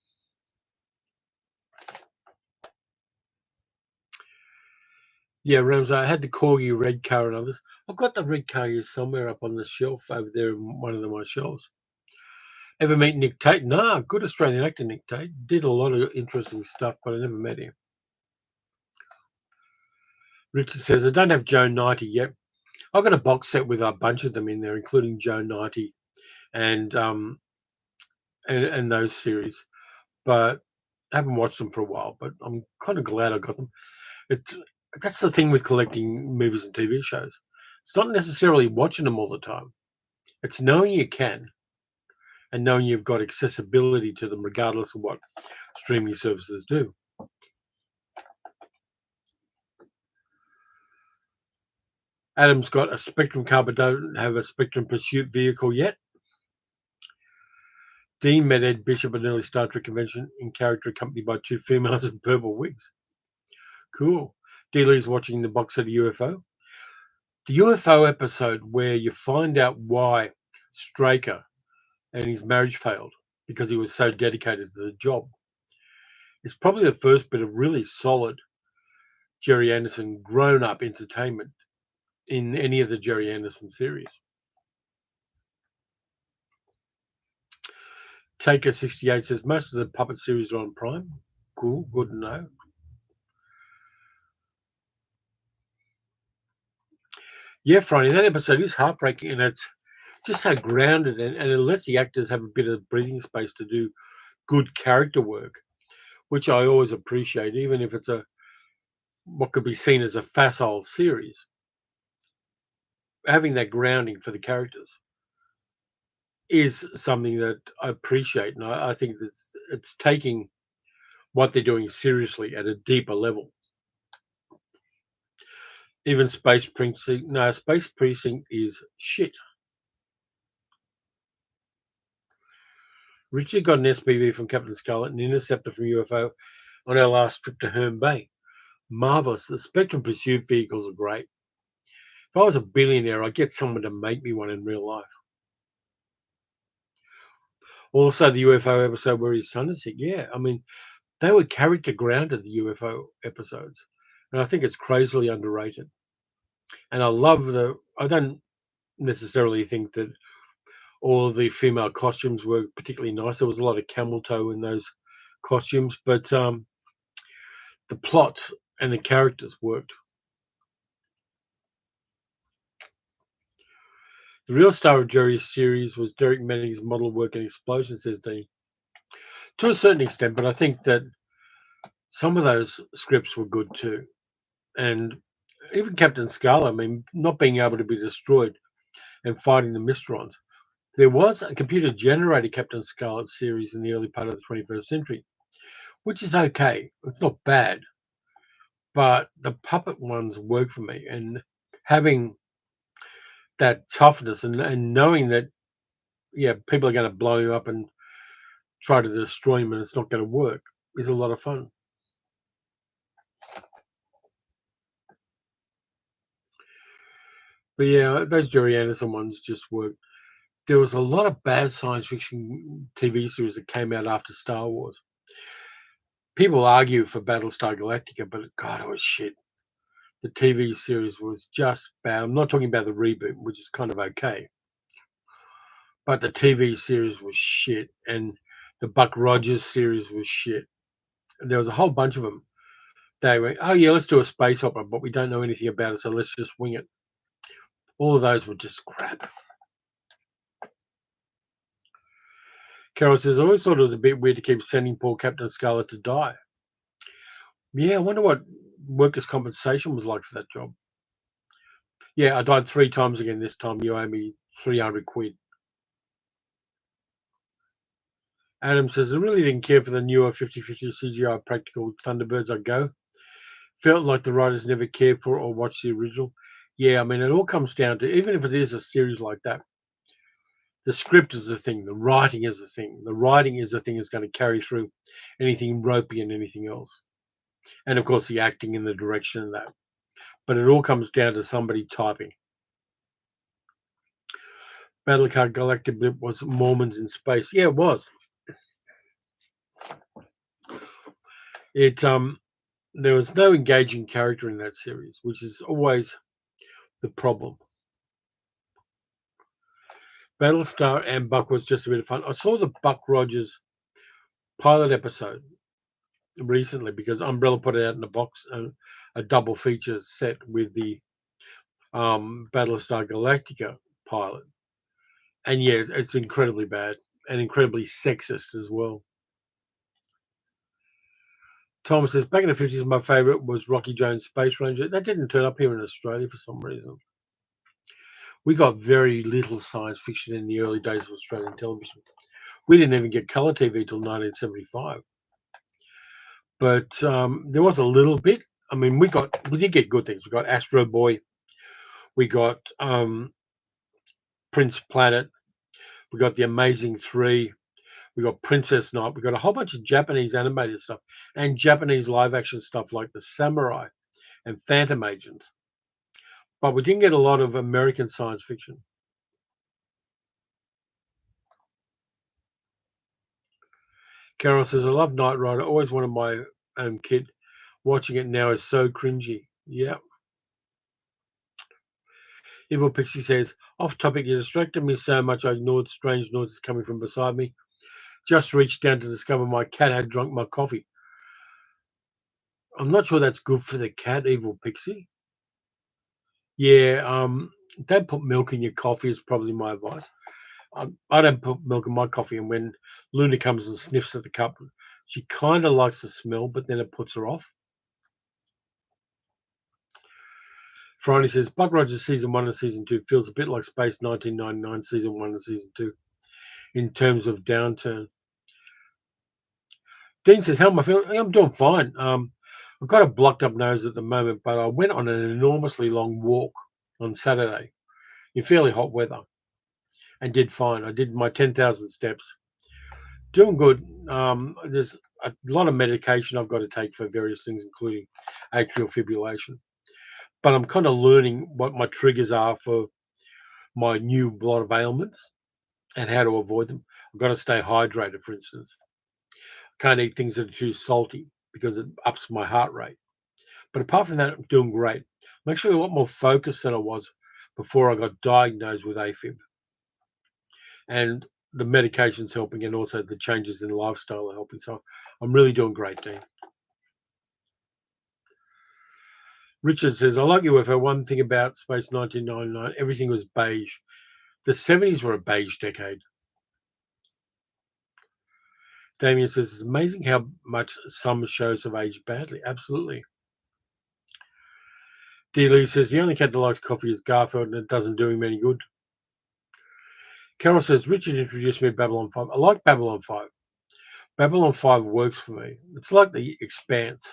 Yeah, Rams, I had the Corgi red car and others. I've got the red car here somewhere up on the shelf over there in one of my shelves. Ever meet Nick Tate? No, good Australian actor Nick Tate. Did a lot of interesting stuff, but I never met him. Richard says, I don't have Joe 90 yet. I've got a box set with a bunch of them in there, including Joe 90 and those series. But I haven't watched them for a while, but I'm kind of glad I got them. That's the thing with collecting movies and TV shows. It's not necessarily watching them all the time. It's knowing you can and knowing you've got accessibility to them regardless of what streaming services do. Adam's got a Spectrum car but don't have a Spectrum Pursuit vehicle yet. Dean met Ed Bishop at an early Star Trek convention in character accompanied by 2 females in purple wigs. Cool. D. Lee's watching the box set of UFO. The UFO episode where you find out why Straker and his marriage failed because he was so dedicated to the job is probably the first bit of really solid Jerry Anderson grown-up entertainment in any of the Jerry Anderson series. Taker68 says most of the puppet series are on Prime. Cool, good to know. Yeah, Friday, that episode is heartbreaking and it's just so grounded and it lets the actors have a bit of breathing space to do good character work, which I always appreciate, even if it's what could be seen as a facile series. Having that grounding for the characters is something that I appreciate, and I think that it's taking what they're doing seriously at a deeper level. Even Space Precinct is shit. Richard got an SPV from Captain Scarlet and an Interceptor from UFO on our last trip to Herne Bay. Marvelous. The Spectrum Pursuit vehicles are great. If I was a billionaire, I'd get someone to make me one in real life. Also, the UFO episode where his son is sick. Yeah, I mean, they were character grounded, the UFO episodes. And I think it's crazily underrated. And I don't necessarily think that all of the female costumes were particularly nice. There was a lot of camel toe in those costumes, but the plot and the characters worked. The real star of Jerry's series was Derek Manning's model work and explosion, says Dean. To a certain extent, but I think that some of those scripts were good too. And even Captain Scarlet, I mean, not being able to be destroyed and fighting the Mysterons. There was a computer-generated Captain Scarlet series in the early part of the 21st century, which is okay. It's not bad. But the puppet ones work for me. And having that toughness and knowing that, yeah, people are going to blow you up and try to destroy him and it's not going to work is a lot of fun. But yeah, those Jerry Anderson ones just work. There was a lot of bad science fiction TV series that came out after Star Wars. People argue for Battlestar Galactica, but God, it was shit. The TV series was just bad. I'm not talking about the reboot, which is kind of okay. But the TV series was shit, and the Buck Rogers series was shit. And there was a whole bunch of them. They went, oh yeah, let's do a space opera, but we don't know anything about it, so let's just wing it. All of those were just crap. Carol says, I always thought it was a bit weird to keep sending poor Captain Scarlet to die. Yeah, I wonder what workers' compensation was like for that job. Yeah, I died 3 times again this time. You owe me 300 quid. Adam says, I really didn't care for the newer 50-50 CGI practical Thunderbirds I Go. Felt like the writers never cared for or watched the original. Yeah, I mean, it all comes down to, even if it is a series like that, the script is the thing, the writing is the thing. The writing is the thing that's going to carry through anything ropey and anything else. And of course, the acting and the direction of that. But it all comes down to somebody typing. Battlecard Galactic Blip was Mormons in space. Yeah, it was. There was no engaging character in that series, which is always the problem. Battlestar and Buck was just a bit of fun. I saw the Buck Rogers pilot episode recently because Umbrella put it out in a box, a double feature set with the Battlestar Galactica pilot. And yeah, it's incredibly bad and incredibly sexist as well. Thomas says, back in the 50s, my favourite was Rocky Jones Space Ranger. That didn't turn up here in Australia for some reason. We got very little science fiction in the early days of Australian television. We didn't even get colour TV till 1975. But there was a little bit. I mean, we did get good things. We got Astro Boy. We got Prince Planet. We got The Amazing 3. We got Princess Night. We got a whole bunch of Japanese animated stuff and Japanese live action stuff like The Samurai and Phantom Agents. But we didn't get a lot of American science fiction. Carol says, I love Knight Rider. Always wanted my own kid. Watching it now is so cringy. Yeah. Evil Pixie says, off topic, you distracted me so much I ignored strange noises coming from beside me. Just reached down to discover my cat had drunk my coffee. I'm not sure that's good for the cat, Evil Pixie. Yeah, don't put milk in your coffee is probably my advice. I don't put milk in my coffee, and when Luna comes and sniffs at the cup, she kind of likes the smell, but then it puts her off. Friday says, Buck Rogers Season 1 and Season 2 feels a bit like Space 1999 Season 1 and Season 2 in terms of downturn. Dean says, how am I feeling? I'm doing fine. I've got a blocked up nose at the moment, but I went on an enormously long walk on Saturday in fairly hot weather and did fine. I did my 10,000 steps. Doing good. There's a lot of medication I've got to take for various things, including atrial fibrillation. But I'm kind of learning what my triggers are for my new lot of ailments and how to avoid them. I've got to stay hydrated, for instance. Can't eat things that are too salty because it ups my heart rate. But apart from that, I'm doing great. I'm actually a lot more focused than I was before I got diagnosed with AFib. And the medication's helping, and also the changes in lifestyle are helping. So I'm really doing great, Dean. Richard says, I like UFO. One thing about Space 1999, everything was beige. The 70s were a beige decade. Damien says, it's amazing how much some shows have aged badly. Absolutely. D. Lee says, the only cat that likes coffee is Garfield, and it doesn't do him any good. Carol says, Richard introduced me to Babylon 5. I like Babylon 5. Babylon 5 works for me. It's like The Expanse.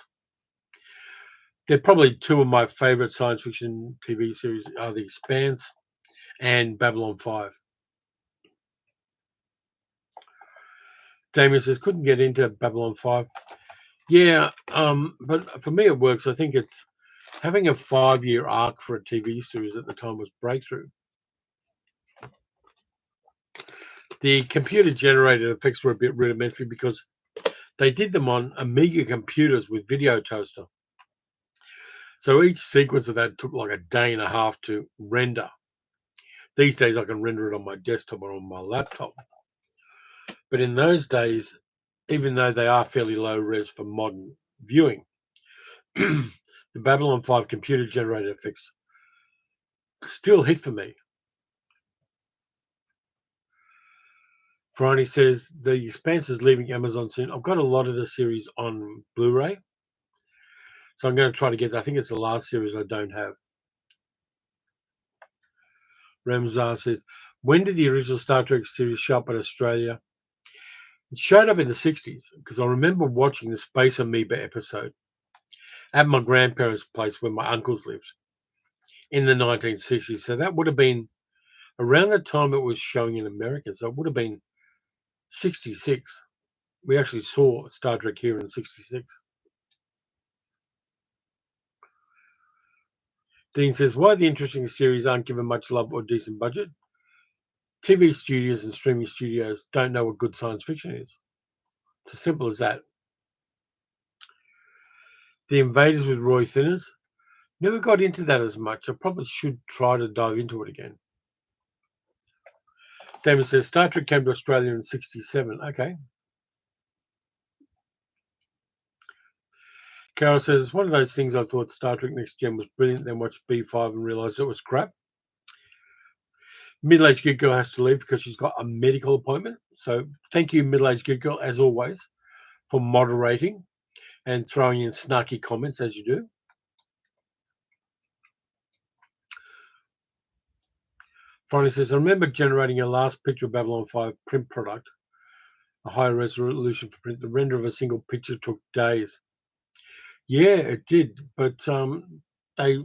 They're probably two of my favorite science fiction TV series are The Expanse and Babylon 5. Damien says, couldn't get into Babylon 5. Yeah, but for me it works. I think it's having a 5-year arc for a TV series at the time was breakthrough. The computer-generated effects were a bit rudimentary because they did them on Amiga computers with Video Toaster. So each sequence of that took like a day and a half to render. These days I can render it on my desktop or on my laptop. But in those days, even though they are fairly low res for modern viewing, the Babylon 5 computer generated effects still hit for me. Friday says The Expanse is leaving Amazon soon. I've got a lot of the series on Blu-ray, so I'm going to try to get that. I think it's the last series I don't have. Ramzar says, when did the original Star Trek series show up in Australia? It showed up in the 60s because I remember watching the Space Amoeba episode at my grandparents' place where my uncles lived in the 1960s. So that would have been around the time it was showing in America. So it would have been 66. We actually saw Star Trek here in 66. Dean says, why the interesting series aren't given much love or decent budget? TV studios and streaming studios don't know what good science fiction is. It's as simple as that. The Invaders with Roy Thinners. Never got into that as much. I probably should try to dive into it again. Damon says, Star Trek came to Australia in 67. Okay. Carol says, it's one of those things I thought Star Trek Next Gen was brilliant, then watched B5 and realised it was crap. Middle-aged good girl has to leave because she's got a medical appointment. So thank you, middle-aged good girl, as always, for moderating and throwing in snarky comments as you do. Finally says, I remember generating a last picture of Babylon 5 print product, a higher resolution for print. The render of a single picture took days. Yeah, it did, but they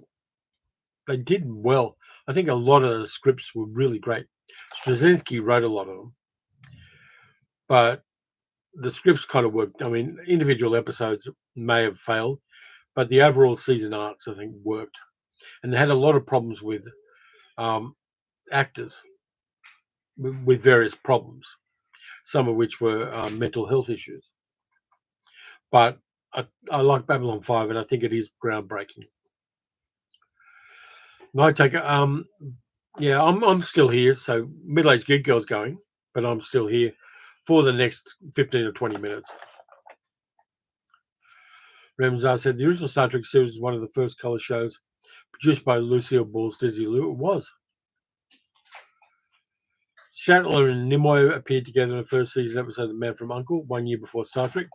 did well. I think a lot of the scripts were really great. Straczynski wrote a lot of them, but the scripts kind of worked. I mean, individual episodes may have failed, but the overall season arcs, I think, worked. And they had a lot of problems with actors with various problems, some of which were mental health issues. But I like Babylon 5, and I think it is groundbreaking. Night Taker, yeah, I'm still here. So middle-aged good girl's going, but I'm still here for the next 15 or 20 minutes. Ramzar said the original Star Trek series is one of the first color shows produced by Lucille Ball's Desilu. It was. Shatler and Nimoy appeared together in the first season episode of The Man from U.N.C.L.E. 1 year before Star Trek.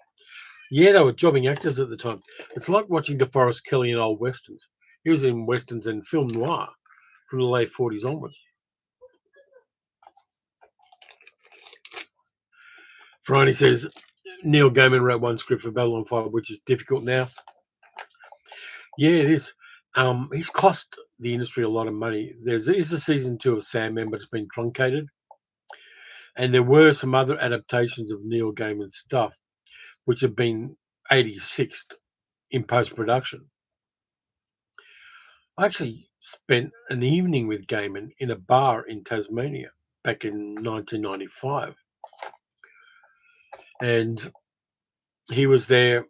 Yeah, they were jobbing actors at the time. It's like watching DeForest Kelley in old westerns. He was in westerns and film noir from the late 40s onwards. Friday says Neil Gaiman wrote one script for Babylon 5, which is difficult now. Yeah, it is. He's cost the industry a lot of money. There is a season 2 of Sandman, but it's been truncated. And there were some other adaptations of Neil Gaiman's stuff, which have been 86th in post-production. I actually spent an evening with Gaiman in a bar in Tasmania back in 1995. And he was there.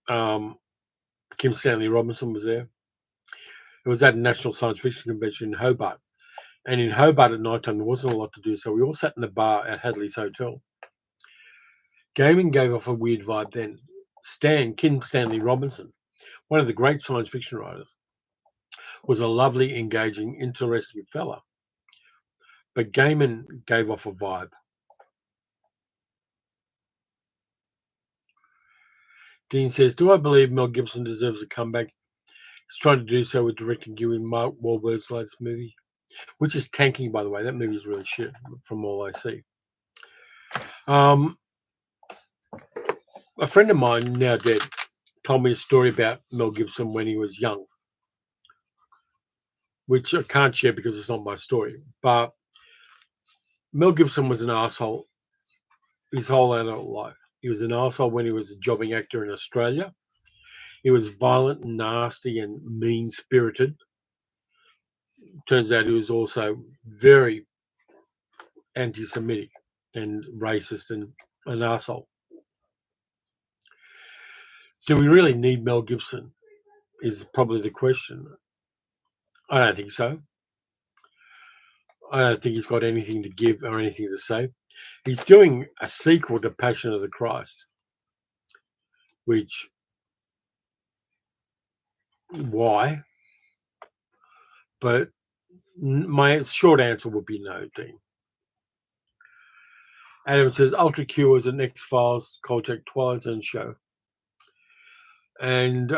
Kim Stanley Robinson was there. It was at a National Science Fiction Convention in Hobart. And in Hobart at night time, there wasn't a lot to do. So we all sat in the bar at Hadley's Hotel. Gaiman gave off a weird vibe then. Kim Stanley Robinson, one of the great science fiction writers, was a lovely, engaging, interesting fella. But Gaiman gave off a vibe. Dean says, do I believe Mel Gibson deserves a comeback? He's trying to do so with directing Gillian Mark Wahlberg's latest movie, which is tanking, by the way. That movie is really shit from all I see. A friend of mine, now dead, told me a story about Mel Gibson when he was young, which I can't share because it's not my story. But Mel Gibson was an asshole his whole adult life. He was an asshole when he was a jobbing actor in Australia. He was violent and nasty and mean-spirited. Turns out he was also very anti-Semitic and racist and an asshole. Do we really need Mel Gibson is probably the question. I don't think so. I don't think he's got anything to give or anything to say. He's doing a sequel to Passion of the Christ, which, why? But my short answer would be no, Dean. Adam says Ultra Q is an X-Files, Kolchak, Twilight Zone show. And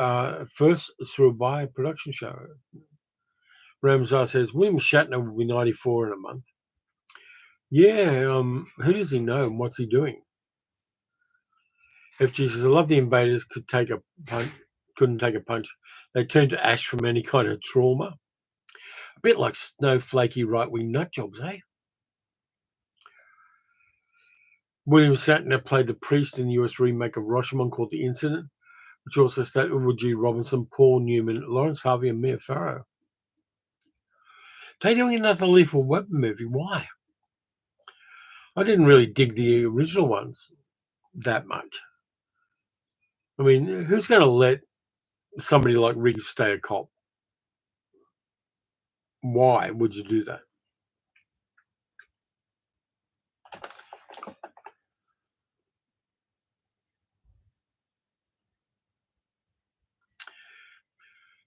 first through a by production show. Ramsar says William Shatner will be 94 in a month. Yeah, who does he know and what's he doing? FG says I love the invaders couldn't take a punch. They turned to ash from any kind of trauma. A bit like snowflakey right-wing nutjobs, eh? William Shatner played the priest in the US remake of Rashomon called The Incident, which also starred Edward G. Robinson, Paul Newman, Lawrence Harvey, and Mia Farrow. They're doing another Lethal Weapon movie. Why? I didn't really dig the original ones that much. I mean, who's going to let somebody like Riggs stay a cop? Why would you do that?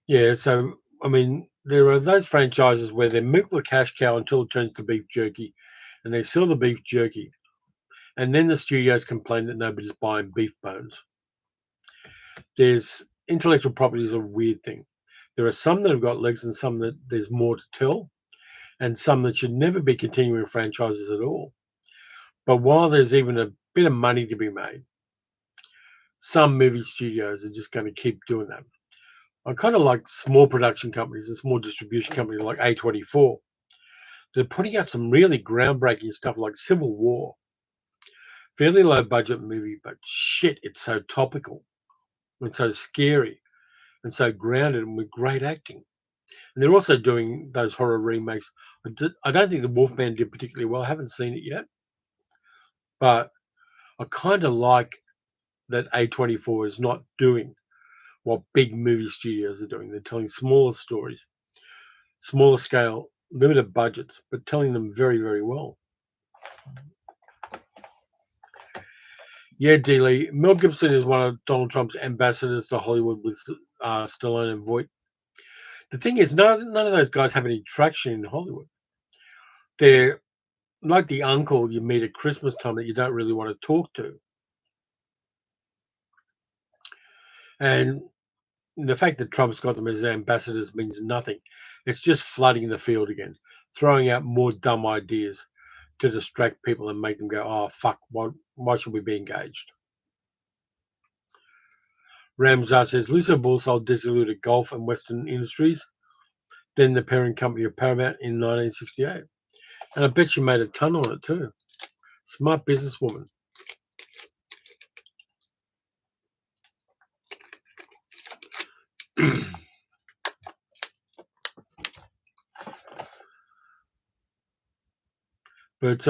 Yeah, so, I mean, there are those franchises where they milk the cash cow until it turns to beef jerky, and they sell the beef jerky, and then the studios complain that nobody's buying beef bones. There's intellectual property is a weird thing. There are some that have got legs and some that there's more to tell, and some that should never be continuing franchises at all. But while there's even a bit of money to be made, some movie studios are just going to keep doing that. I kind of like small production companies and small distribution companies like A24. They're putting out some really groundbreaking stuff like Civil War. Fairly low budget movie, but shit, it's so topical and so scary and so grounded and with great acting. And they're also doing those horror remakes. I don't think The Wolfman did particularly well. I haven't seen it yet. But I kind of like that A24 is not doing what big movie studios are doing. They're telling smaller stories, smaller scale, limited budgets, but telling them very, very well. Yeah, D. Mel Gibson is one of Donald Trump's ambassadors to Hollywood with Stallone and Voight. The thing is, none of those guys have any traction in Hollywood. They're like the uncle you meet at Christmas time that you don't really want to talk to. And the fact that Trump's got them as ambassadors means nothing. It's just flooding the field again, throwing out more dumb ideas to distract people and make them go, oh, fuck, why should we be engaged? Ramzar says, Lucio Ball sold Dissolute Golf and Western Industries, then the parent company of Paramount in 1968. And I bet she made a ton on it too. Smart businesswoman. But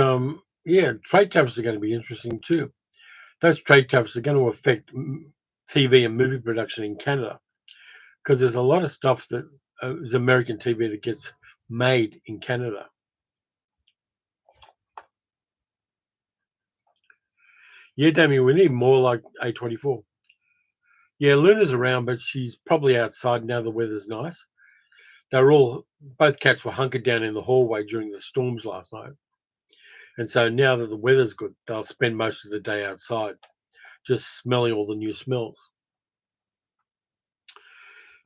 yeah, trade tariffs are going to be interesting too. Those trade tariffs are going to affect TV and movie production in Canada because there's a lot of stuff that is American TV that gets made in Canada. Yeah, Damien, we need more like A24. Yeah, Luna's around, but she's probably outside now the weather's nice. Both cats were hunkered down in the hallway during the storms last night. And so now that the weather's good, they'll spend most of the day outside, just smelling all the new smells.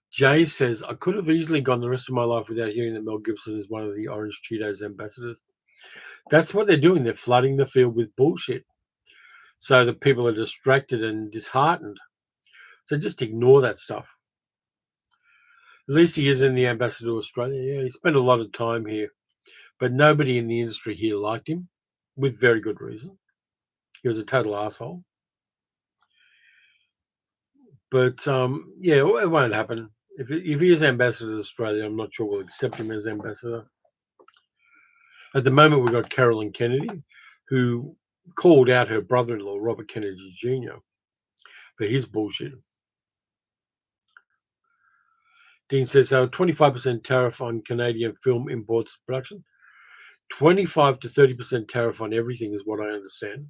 Jay says, I could have easily gone the rest of my life without hearing that Mel Gibson is one of the Orange Cheetos ambassadors. That's what they're doing. They're flooding the field with bullshit so that people are distracted and disheartened. So just ignore that stuff. At least he is in the ambassador to Australia. Yeah, he spent a lot of time here. But nobody in the industry here liked him, with very good reason. He was a total asshole. But, yeah, it won't happen. If he is ambassador to Australia, I'm not sure we'll accept him as ambassador. At the moment, we've got Carolyn Kennedy, who called out her brother-in-law, Robert Kennedy Jr., for his bullshit. Dean says, 25% tariff on Canadian film imports production. 25 to 30% tariff on everything is what I understand.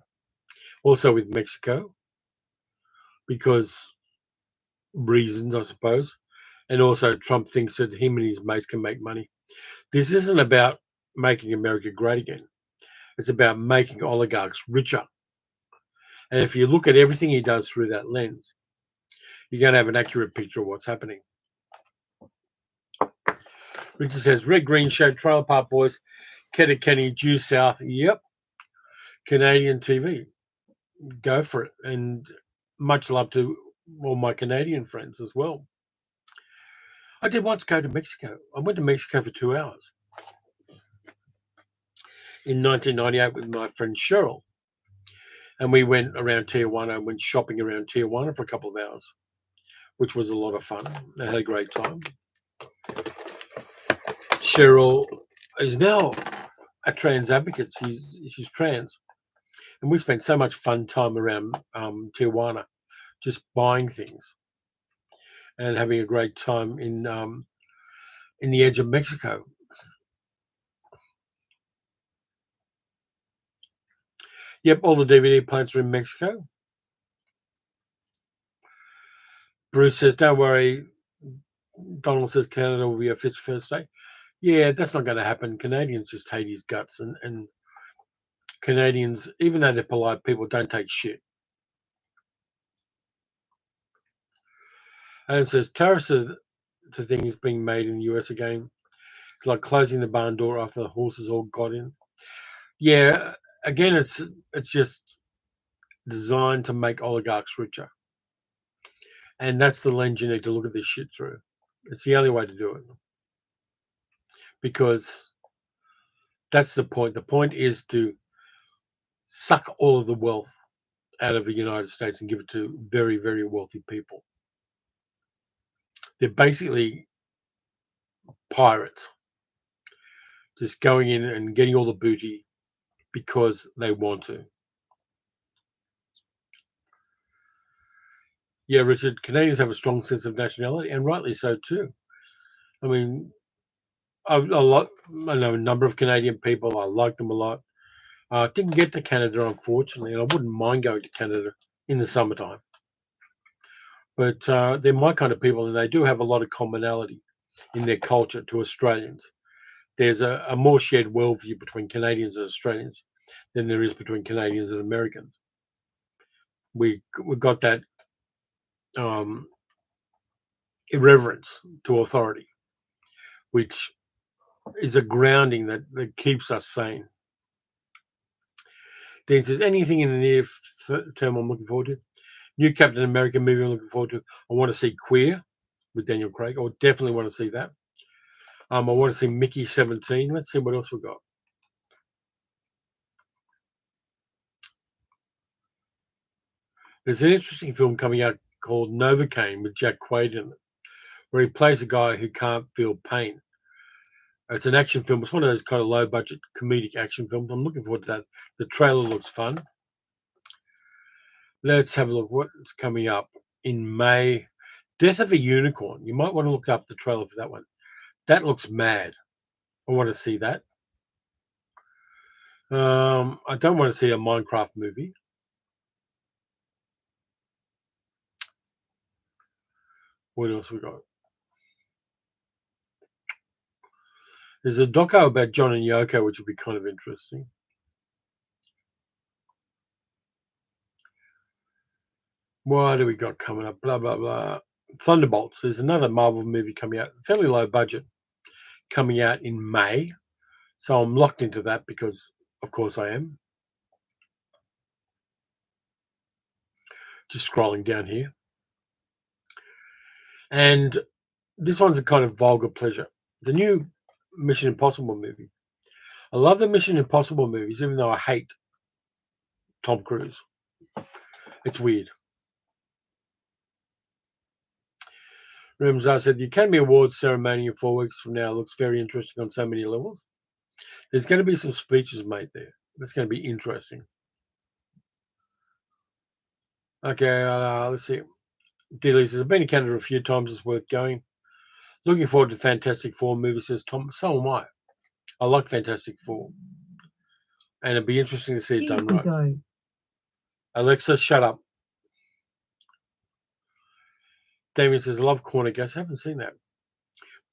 Also with Mexico, because reasons, I suppose. And also Trump thinks that him and his mates can make money. This isn't about making America great again. It's about making oligarchs richer. And if you look at everything he does through that lens, you're going to have an accurate picture of what's happening. Richard says, Red Green Show, Trailer Park Boys, Kenny, due south. Yep. Canadian TV. Go for it. And much love to all my Canadian friends as well. I did once go to Mexico. I went to Mexico for 2 hours in 1998 with my friend Cheryl. And we went around Tijuana and went shopping around Tijuana for a couple of hours, which was a lot of fun. I had a great time. Cheryl is now a trans advocate. She's trans. And we spent so much fun time around Tijuana, just buying things and having a great time in the edge of Mexico. Yep, all the DVD plants are in Mexico. Bruce says, don't worry. Donald says Canada will be a first state. Yeah, that's not going to happen. Canadians just hate his guts. And Canadians, even though they're polite people, don't take shit. Adam says, tariffs are the things being made in the US again. It's like closing the barn door after the horses all got in. Yeah, again, it's just designed to make oligarchs richer. And that's the lens you need to look at this shit through. It's the only way to do it. Because that's the point. The point is to suck all of the wealth out of the United States and give it to very, very wealthy people. They're basically pirates, just going in and getting all the booty because they want to. Yeah, Richard, Canadians have a strong sense of nationality, and rightly so too. I mean, I know a number of Canadian people. I like them a lot. I didn't get to Canada, unfortunately, and I wouldn't mind going to Canada in the summertime. But they're my kind of people, and they do have a lot of commonality in their culture to Australians. There's a more shared worldview between Canadians and Australians than there is between Canadians and Americans. We've got that irreverence to authority, which is a grounding that keeps us sane. Dean says, anything in the near term I'm looking forward to? New Captain America movie I'm looking forward to. I want to see Queer with Daniel Craig. I definitely want to see that. I want to see Mickey 17. Let's see what else we've got. There's an interesting film coming out called Novocaine with Jack Quaid in it, where he plays a guy who can't feel pain. It's an action film. It's one of those kind of low-budget comedic action films. I'm looking forward to that. The trailer looks fun. Let's have a look. What's coming up in May? Death of a Unicorn. You might want to look up the trailer for that one. That looks mad. I want to see that. I don't want to see a Minecraft movie. What else we got? There's a doco about John and Yoko, which would be kind of interesting. What do we got coming up? Blah, blah, blah. Thunderbolts. There's another Marvel movie coming out, fairly low budget, coming out in May. So I'm locked into that because, of course, I am. Just scrolling down here. And this one's a kind of vulgar pleasure. The new Mission Impossible movie. I love the Mission Impossible movies, even though I hate Tom Cruise. It's weird. Ramsar said, the Academy Awards ceremony in 4 weeks from now looks very interesting on so many levels. There's going to be some speeches made there. That's going to be interesting. Okay, let's see. Dilly says, I've been to Canada a few times. It's worth going. Looking forward to Fantastic Four movie, says Tom. So am I. I like Fantastic Four. And it'd be interesting to see it Here done we right. go. Alexa, shut up. Damien says, I love corner gas. I haven't seen that.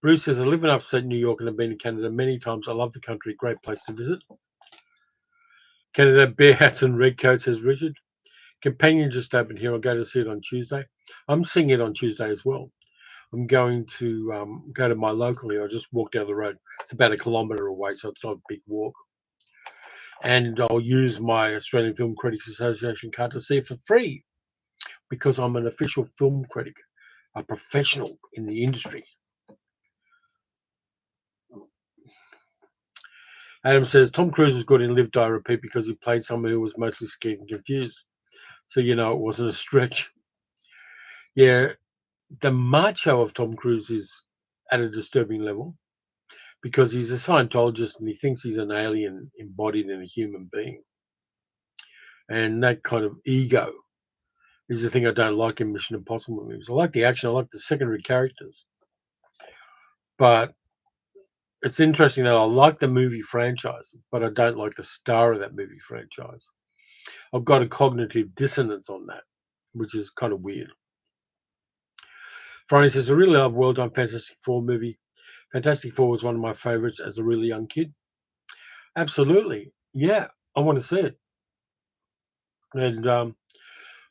Bruce says, I live in upstate New York and have been to Canada many times. I love the country. Great place to visit. Canada, bear hats and red coats, says Richard. Companion just opened here. I'll go to see it on Tuesday. I'm seeing it on Tuesday as well. I'm going to go to my local here. I just walk down the road. It's about 1 kilometre away, so it's not a big walk. And I'll use my Australian Film Critics Association card to see it for free because I'm an official film critic, a professional in the industry. Adam says, Tom Cruise was good in Live, Die, Repeat because he played someone who was mostly scared and confused. So, it wasn't a stretch. Yeah, the macho of Tom Cruise is at a disturbing level because he's a Scientologist and he thinks he's an alien embodied in a human being. And that kind of ego is the thing I don't like in Mission Impossible movies. I like the action, I like the secondary characters. But it's interesting that I like the movie franchise, but I don't like the star of that movie franchise. I've got a cognitive dissonance on that, which is kind of weird. Friday says, I really love Well Done Fantastic Four movie. Fantastic Four was one of my favorites as a really young kid. Absolutely. Yeah, I want to see it. And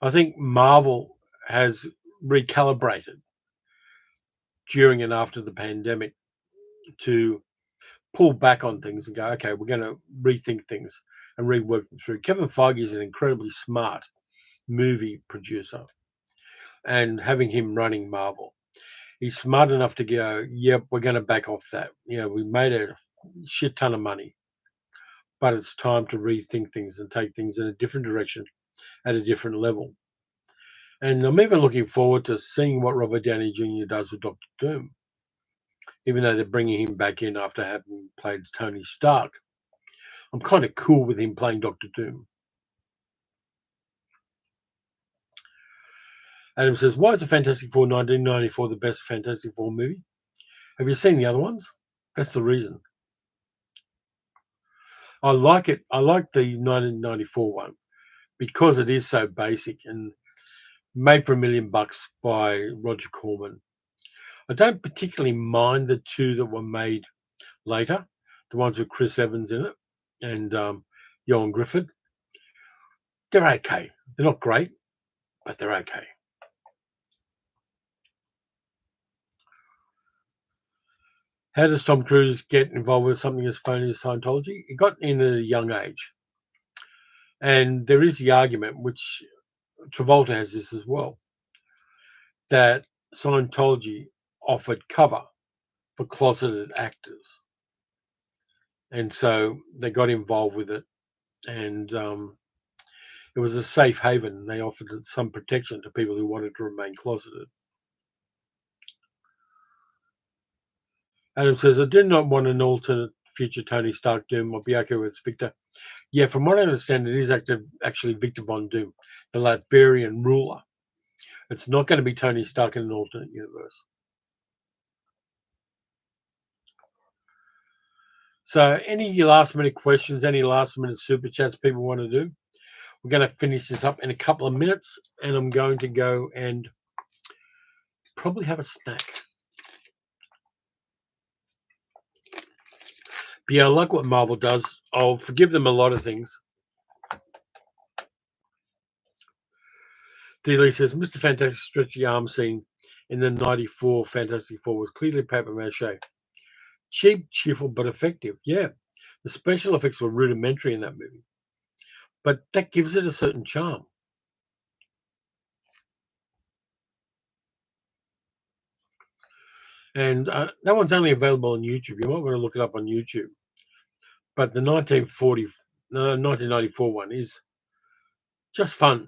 I think Marvel has recalibrated during and after the pandemic to pull back on things and go, okay, we're going to rethink things and rework them through. Kevin Feige is an incredibly smart movie producer, and having him running Marvel, he's smart enough to go, yep, we're going to back off that. We made a shit ton of money, but it's time to rethink things and take things in a different direction at a different level. And I'm even looking forward to seeing what Robert Downey Jr. does with Dr. Doom, even though they're bringing him back in after having played Tony Stark. I'm kind of cool with him playing Dr. Doom. Adam says, why is the Fantastic Four 1994 the best Fantastic Four movie? Have you seen the other ones? That's the reason. I like it. I like the 1994 one because it is so basic and made for $1 million by Roger Corman. I don't particularly mind the two that were made later, the ones with Chris Evans in it and Johan Griffith. They're okay. They're not great, but they're okay. How does Tom Cruise get involved with something as phony as Scientology? He got in at a young age. And there is the argument, which Travolta has this as well, that Scientology offered cover for closeted actors. And so they got involved with it. And it was a safe haven. They offered some protection to people who wanted to remain closeted. Adam says, I do not want an alternate future Tony Stark Doom. I'll be okay with Victor. Yeah, from what I understand, it is actually Victor Von Doom, the Latvian ruler. It's not going to be Tony Stark in an alternate universe. So any last minute questions, any last minute super chats people want to do? We're going to finish this up in a couple of minutes, and I'm going to go and probably have a snack. But yeah, I like what Marvel does. I'll forgive them a lot of things. D-Lee says, Mr. Fantastic stretchy arm scene in the 94 Fantastic Four was clearly paper mache. Cheap, cheerful, but effective. Yeah, the special effects were rudimentary in that movie. But that gives it a certain charm. And that one's only available on YouTube. You might want to look it up on YouTube. But the 1994 one is just fun.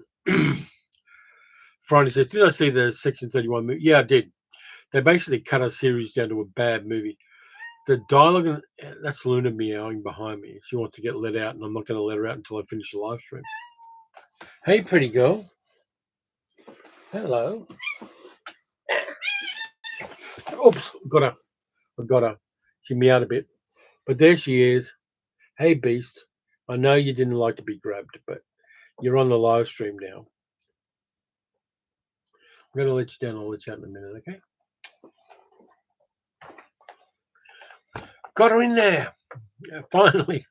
Friday says, did I see the Section 31 movie? Yeah, I did. They basically cut a series down to a bad movie. The dialogue, that's Luna meowing behind me. She wants to get let out, and I'm not going to let her out until I finish the live stream. Hey, pretty girl. Hello. Oops, got her. I got her. She meowed a bit. But there she is. Hey, Beast. I know you didn't like to be grabbed, but you're on the live stream now. I'm going to let you down. I'll let you out in a minute, okay? Got her in there. Yeah, finally.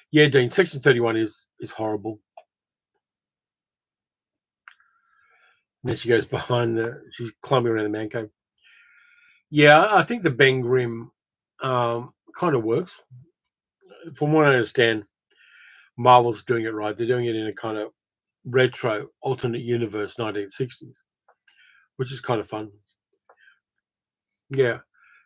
Yeah, Dean, Section 31 is horrible. And then she goes behind she's climbing around the man cave. Yeah, I think the Ben Grimm kind of works. From what I understand, Marvel's doing it right. They're doing it in a kind of retro, alternate universe 1960s, which is kind of fun. Yeah,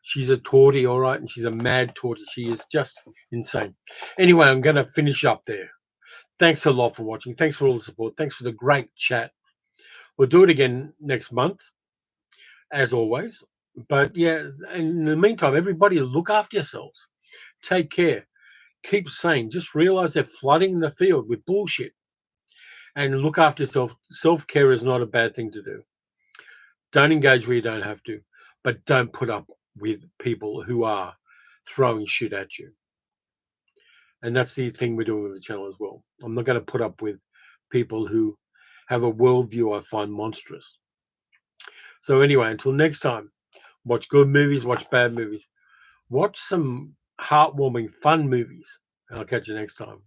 she's a tortie, all right, and she's a mad tortie. She is just insane. Anyway, I'm going to finish up there. Thanks a lot for watching. Thanks for all the support. Thanks for the great chat. We'll do it again next month, as always. But yeah, in the meantime, everybody look after yourselves. Take care. Keep sane. Just realize they're flooding the field with bullshit. And look after yourself. Self-care is not a bad thing to do. Don't engage where you don't have to, but don't put up with people who are throwing shit at you. And that's the thing we're doing with the channel as well. I'm not going to put up with people who have a worldview I find monstrous. So anyway, until next time, watch good movies, watch bad movies. Watch some heartwarming, fun movies. And I'll catch you next time.